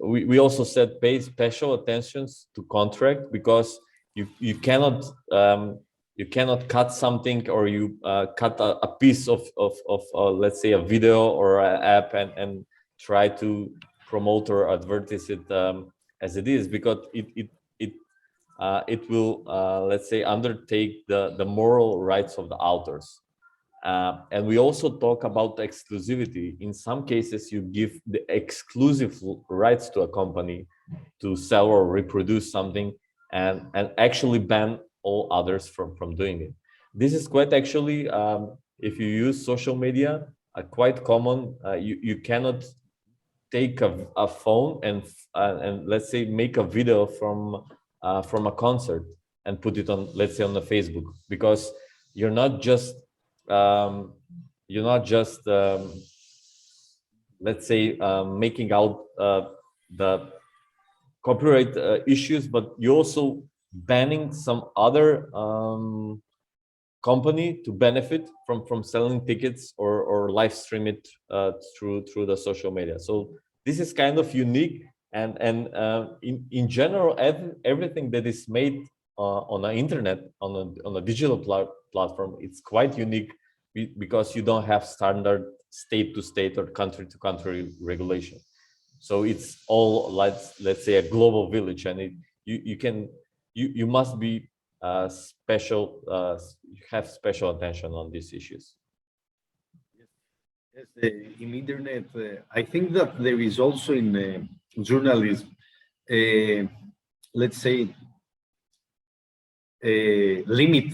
B: we also said pay special attentions to contract, because you cannot cut something, or you cut a piece of let's say a video or an app and try to promote or advertise it as it is, because it will let's say undertake the moral rights of the authors. And we also talk about exclusivity. In some cases, you give the exclusive rights to a company to sell or reproduce something, and actually ban all others from doing it. This is quite actually, if you use social media, quite common. You cannot take a phone and let's say make a video from a concert and put it on, let's say, on the Facebook, because you're not just let's say making out the copyright issues, but you're also banning some other company to benefit from selling tickets or live stream it through the social media. So this is kind of unique, and in general, everything that is made on the internet, on a digital platform, it's quite unique, because you don't have standard state to state or country to country regulation. So it's all, let's say, a global village, and you must be special, have special attention on these issues.
A: Yes, in internet, I think that there is also in journalism, let's say, a limit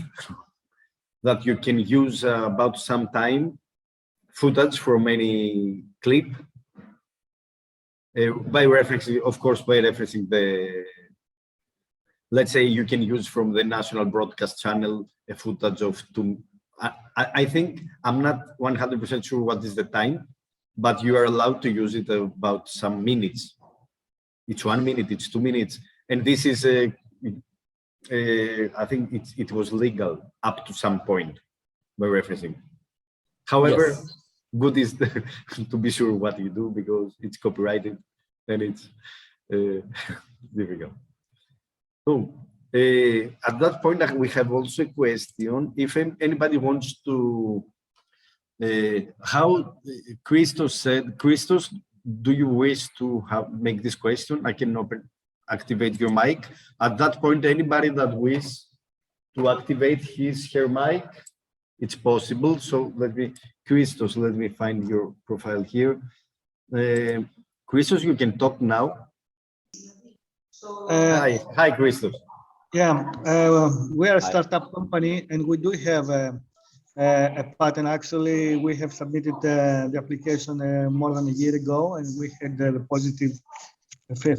A: that you can use about some time footage from any clip, by referencing, of course, by referencing the, let's say you can use from the national broadcast channel a footage of I think, I'm not 100% sure what is the time, but you are allowed to use it about some minutes. It's 1 minute, it's 2 minutes. And this is, I think it was legal up to some point by referencing. However, yes, good is to be sure what you do, because it's copyrighted and it's difficult. So at that point, we have also a question. If anybody wants to, how Christos said, Christos, do you wish to make this question? I can activate your mic. At that point, anybody that wishes to activate her mic, it's possible. So Christos, let me find your profile here. Christos, you can talk now. Hi, Christos.
C: Yeah, we are a startup company, and we do have a patent. Actually, we have submitted the application more than a year ago, and we had the positive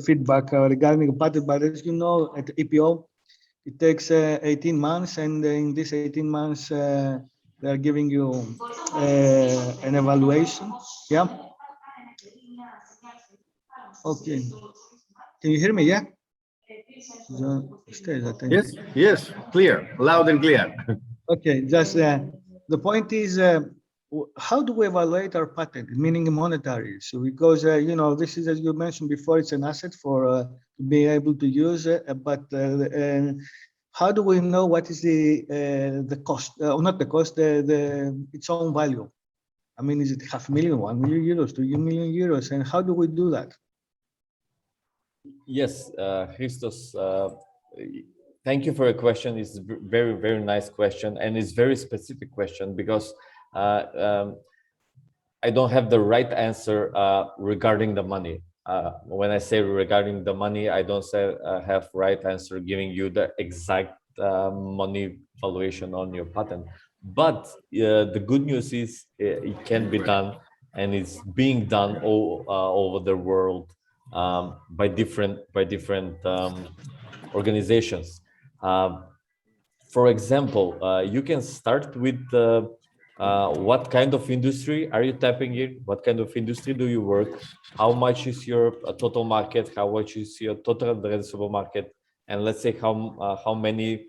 C: feedback regarding the patent. But as you know, at IPO, it takes 18 months, and in these 18 months, they are giving you an evaluation. Yeah. Okay. Can you hear me? Yeah.
A: Yes, yes, clear, loud and clear.
C: Okay, just the point is, how do we evaluate our patent, meaning monetary? So because you know, this is, as you mentioned before, it's an asset for to be able to use it. But how do we know what is the cost, or not the cost, its own value? I mean, is it 500,000, 1 million euros, 2 million euros, and how do we do that?
B: Yes, Christos, thank you for your question. It's a very, very nice question, and it's very specific question, because I don't have the right answer regarding the money. When I say regarding the money, I don't say have right answer giving you the exact money valuation on your patent. But the good news is it can be done, and it's being done all over the world. by different organizations. For example, you can start with what kind of industry are you tapping in? What kind of industry do you work? How much is your total market? How much is your total addressable market? And let's say how many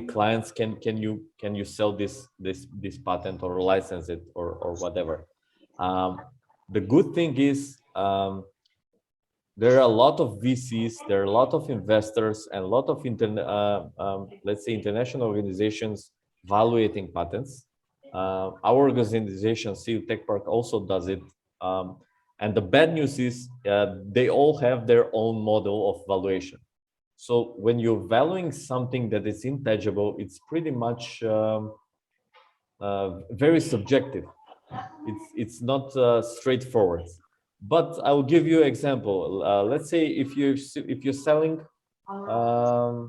B: clients can you sell this patent or license it or whatever. The good thing is there are a lot of VCs, there are a lot of investors, and a lot of let's say international organizations evaluating patents. Our organization, CU Tech Park, also does it. And the bad news is they all have their own model of valuation. So when you're valuing something that is intangible, it's pretty much very subjective. It's not straightforward. But I will give you an example. Let's say if you're selling a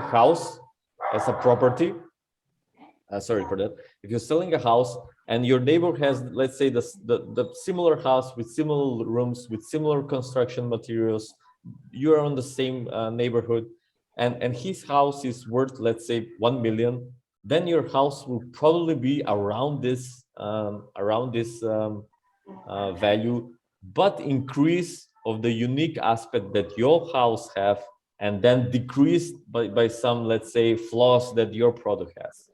B: house as a property, sorry for that. If you're selling a house and your neighbor has, let's say, the similar house with similar rooms, with similar construction materials, you are on the same neighborhood, and his house is worth, let's say, 1 million, then your house will probably be around this value, but increase of the unique aspect that your house have, and then decrease by some, let's say, flaws that your product has.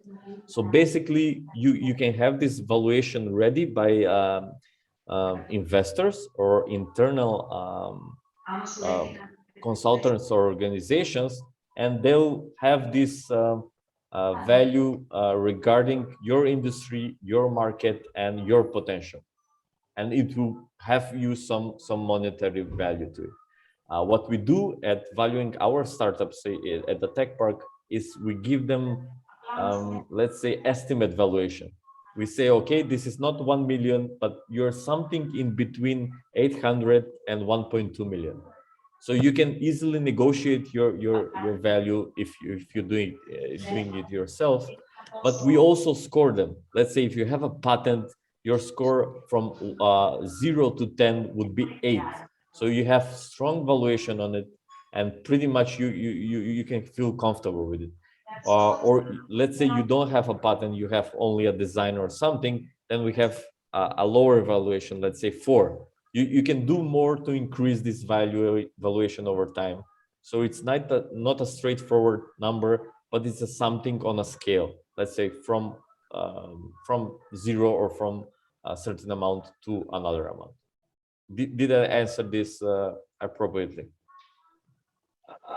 B: So basically, you can have this valuation ready by investors or internal consultants or organizations, and they'll have this value regarding your industry, your market, and your potential, and it will have you some monetary value to it. What we do at valuing our startups at the Tech Park is we give them, let's say, estimate valuation. We say, okay, this is not 1 million, but you're something in between 800 and 1.2 million. So you can easily negotiate your value if you're doing it yourself. But we also score them. Let's say if you have a patent, your score from 0 to 10 would be 8. So you have strong valuation on it, and pretty much you can feel comfortable with it. Or let's say you don't have a patent, you have only a design or something, then we have a lower valuation, let's say 4. You can do more to increase this valuation over time. So it's not a straightforward number, but it's something on a scale, let's say from 0 or from a certain amount to another amount. Did I answer this appropriately?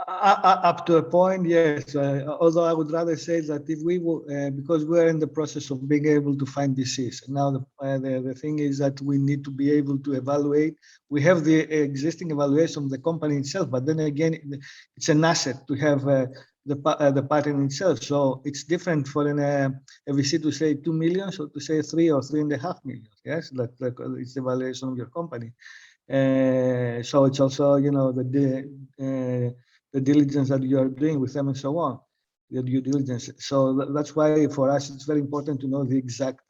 C: Up to a point, yes. Although I would rather say that if we will, because we're in the process of being able to find disease. Now the thing is that we need to be able to evaluate. We have the existing evaluation of the company itself, but then again, it's an asset to have the patent itself. So it's different for a VC to say 2 million, so to say 3 or 3.5 million. Yes, it's the valuation of your company. So it's also, you know, the diligence that you are doing with them and so on, the due diligence. So that's why for us it's very important to know the exact,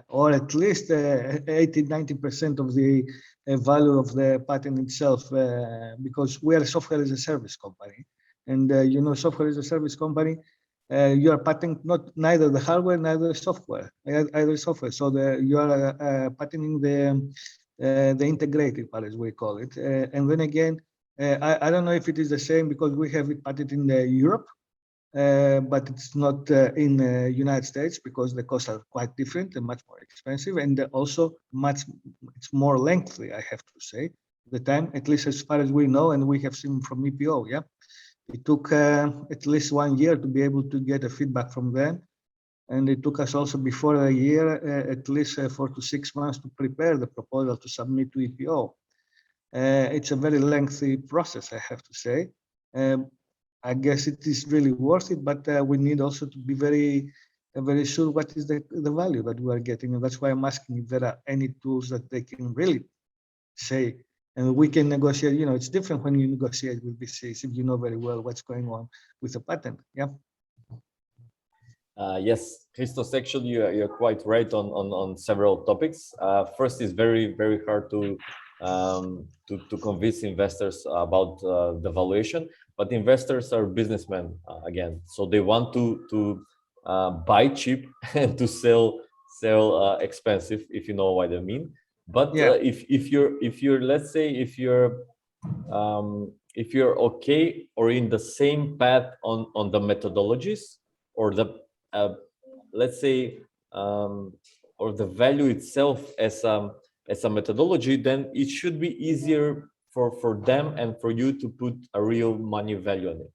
C: or at least 80–90% of the value of the patent itself, because we are a software as a service company, and you know, software as a service company. You are patenting neither the hardware, neither the software, either software. So you are patenting the integrated part, as we call it. And then again, I don't know if it is the same because we have it patented in Europe, but it's not in the United States because the costs are quite different and much more expensive, and also it's more lengthy, I have to say. The time, at least as far as we know, and we have seen from EPO, yeah, it took at least 1 year to be able to get a feedback from them. And it took us also before a year, at least 4 to 6 months to prepare the proposal to submit to EPO. It's a very lengthy process, I have to say. I guess it is really worth it, but we need also to be very sure what is the value that we are getting. And that's why I'm asking if there are any tools that they can really say, and we can negotiate. You know, it's different when you negotiate with VCs if you know very well what's going on with the patent. Yeah.
B: Yes, Christos, actually, you're quite right on several topics. First, is very hard to to convince investors about the valuation. But investors are businessmen again, so they want to buy cheap and to sell expensive, if you know what I mean. But
C: Yeah.
B: if you're let's say if you're okay or in the same path on the methodologies or the let's say or the value itself as a methodology, then it should be easier for them and for you to put a real money value on it.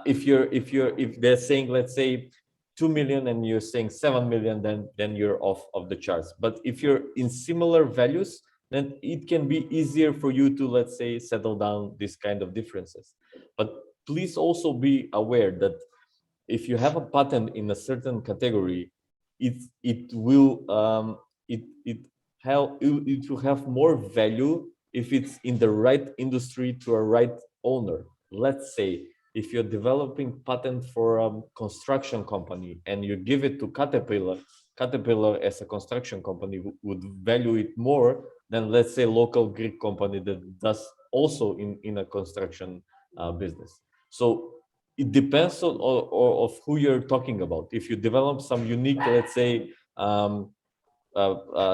B: If they're saying, let's say 2 million and you're saying 7 million, then you're off of the charts. But if you're in similar values, then it can be easier for you to, let's say, settle down these kind of differences. But please also be aware that if you have a patent in a certain category, it will have more value if it's in the right industry to a right owner. Let's say if you're developing patent for a construction company and you give it to Caterpillar as a construction company would value it more than, let's say, local Greek company that does also in a construction business. So it depends on of who you're talking about. If you develop some unique, let's say,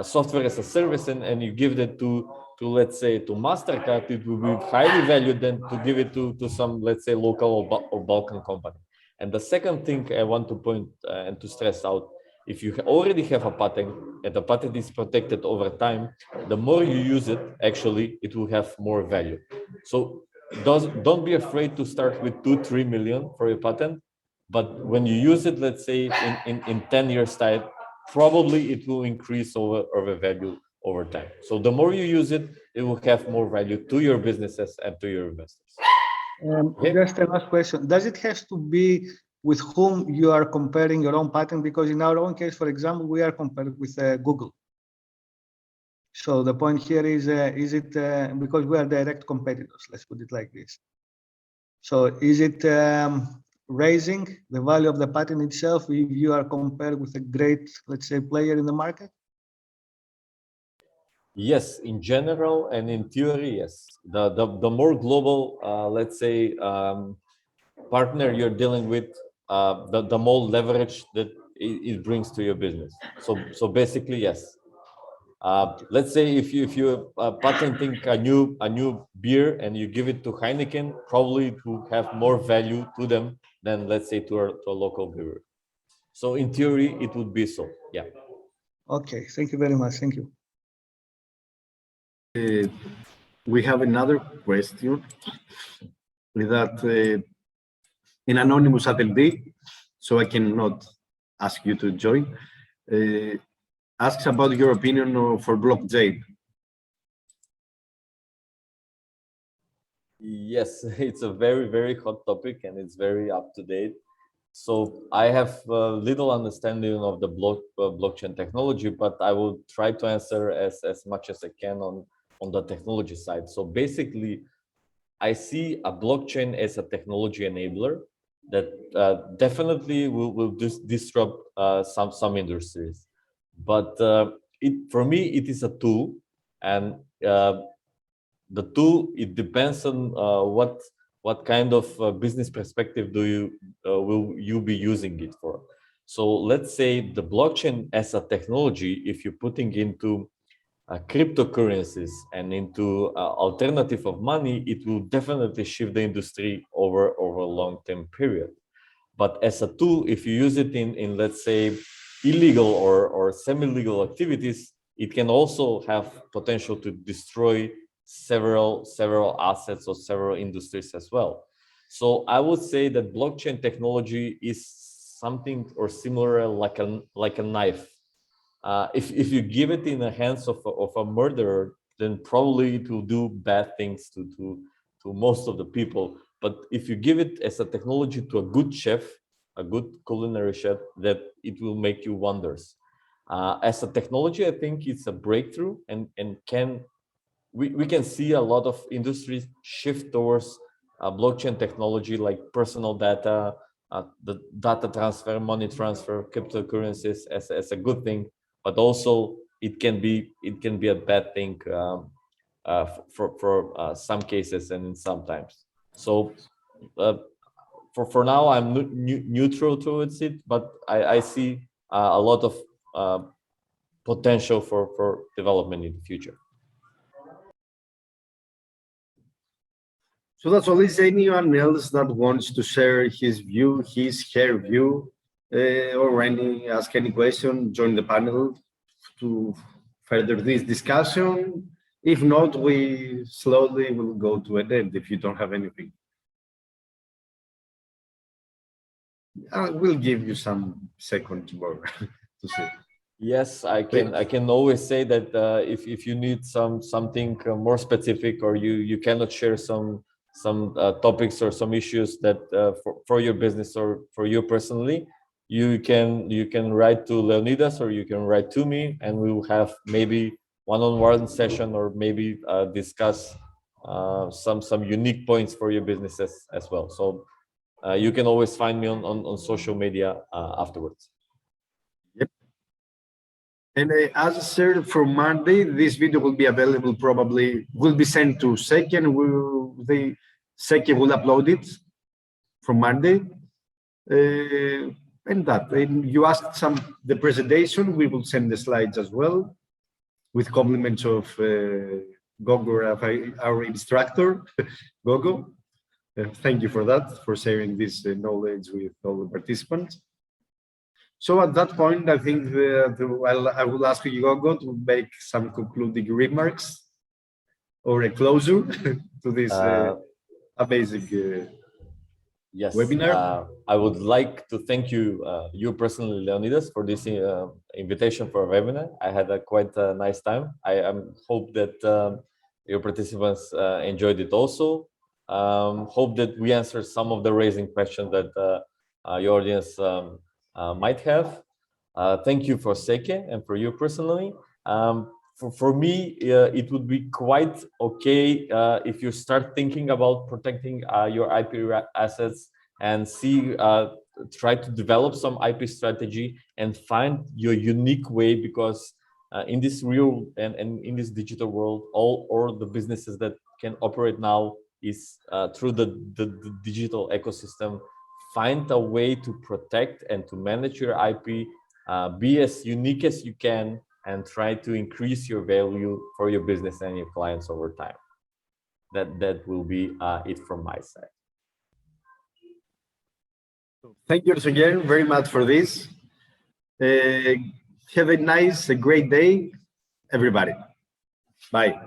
B: software as a service and you give it to let's say to Mastercard, it will be highly valued than to give it to some, let's say, local or Balkan company. And the second thing I want to point and to stress out, if you already have a patent and the patent is protected over time, the more you use it, actually, it will have more value. So don't be afraid to start with 2-3 million for your patent, but when you use it, let's say in 10 years time, probably it will increase over value over time. So the more you use it, it will have more value to your businesses and to your investors. Okay.
C: Just a last question. Does it have to be with whom you are comparing your own patent? Because in our own case, for example, we are compared with Google. So the point here is it because we are direct competitors, let's put it like this. So is it raising the value of the patent itself if you are compared with a great, let's say, player in the market?
B: Yes, in general and in theory, yes. The more global, let's say, partner you're dealing with, the more leverage that it brings to your business. So basically, yes. Let's say if you patenting a new beer and you give it to Heineken, probably it will have more value to them than, let's say, to a local brewer. So in theory, it would be so. Yeah.
C: Okay, thank you very much. Thank you.
A: We have another question that an anonymous attendee, so I cannot ask you to join, asks about your opinion for blockchain.
B: Yes, it's a very, very hot topic and it's very up to date. So I have little understanding of the blockchain technology, but I will try to answer as much as I can on the technology side. So basically, I see a blockchain as a technology enabler that definitely will disrupt some industries. But for me, it is a tool, and the tool, it depends on what kind of business perspective will you be using it for. So let's say the blockchain as a technology, if you're putting into cryptocurrencies and into alternative of money, it will definitely shift the industry over a long-term period. But as a tool, if you use it in let's say illegal or semi-legal activities, it can also have potential to destroy several assets or several industries as well. So I would say that blockchain technology is something or similar like a knife. If you give it in the hands of a murderer, then probably it will do bad things to most of the people. But if you give it as a technology to a good chef, a good culinary chef, that it will make you wonders. As a technology, I think it's a breakthrough, and we can see a lot of industries shift towards blockchain technology, like personal data, the data transfer, money transfer, cryptocurrencies as a good thing, but also it can be a bad thing for some cases and sometimes. So for now, I'm neutral towards it, but I see a lot of potential for development in the future.
A: So that's all. Is anyone else that wants to share his view, her view, or ask any question, join the panel to further this discussion? If not, we slowly will go to an end if you don't have anything. I will give you some seconds more to say.
B: Yes, I can always say that if you need something more specific, or you cannot share some topics or some issues that for your business or for you personally, you can write to Leonidas or you can write to me, and we will have maybe one-on-one session, or maybe discuss some unique points for your businesses as well. So you can always find me on social media afterwards.
A: Yep. And as I said, for Monday, this video will be available, probably will be sent to Seki. The Seki will upload it from Monday. And you asked the presentation, we will send the slides as well, with compliments of Gogo, our instructor, Gogo. Thank you for that, for sharing this knowledge with all the participants. So at that point, I think I will ask you, Gogo, to make some concluding remarks or a closure to this amazing
B: yes,
A: webinar.
B: I would like to thank you, you personally, Leonidas, for this invitation for a webinar. I had quite a nice time. I hope that your participants enjoyed it also. Hope that we answered some of the raising questions that your audience might have. Thank you for Seke and for you personally. For me, it would be quite okay if you start thinking about protecting your IP assets and try to develop some IP strategy and find your unique way, because in this real and in this digital world, all the businesses that can operate now is through the digital ecosystem. Find a way to protect and to manage your IP, be as unique as you can, and try to increase your value for your business and your clients over time. That will be it from my side.
A: Thank you again very much for this. Have a great day, everybody. Bye.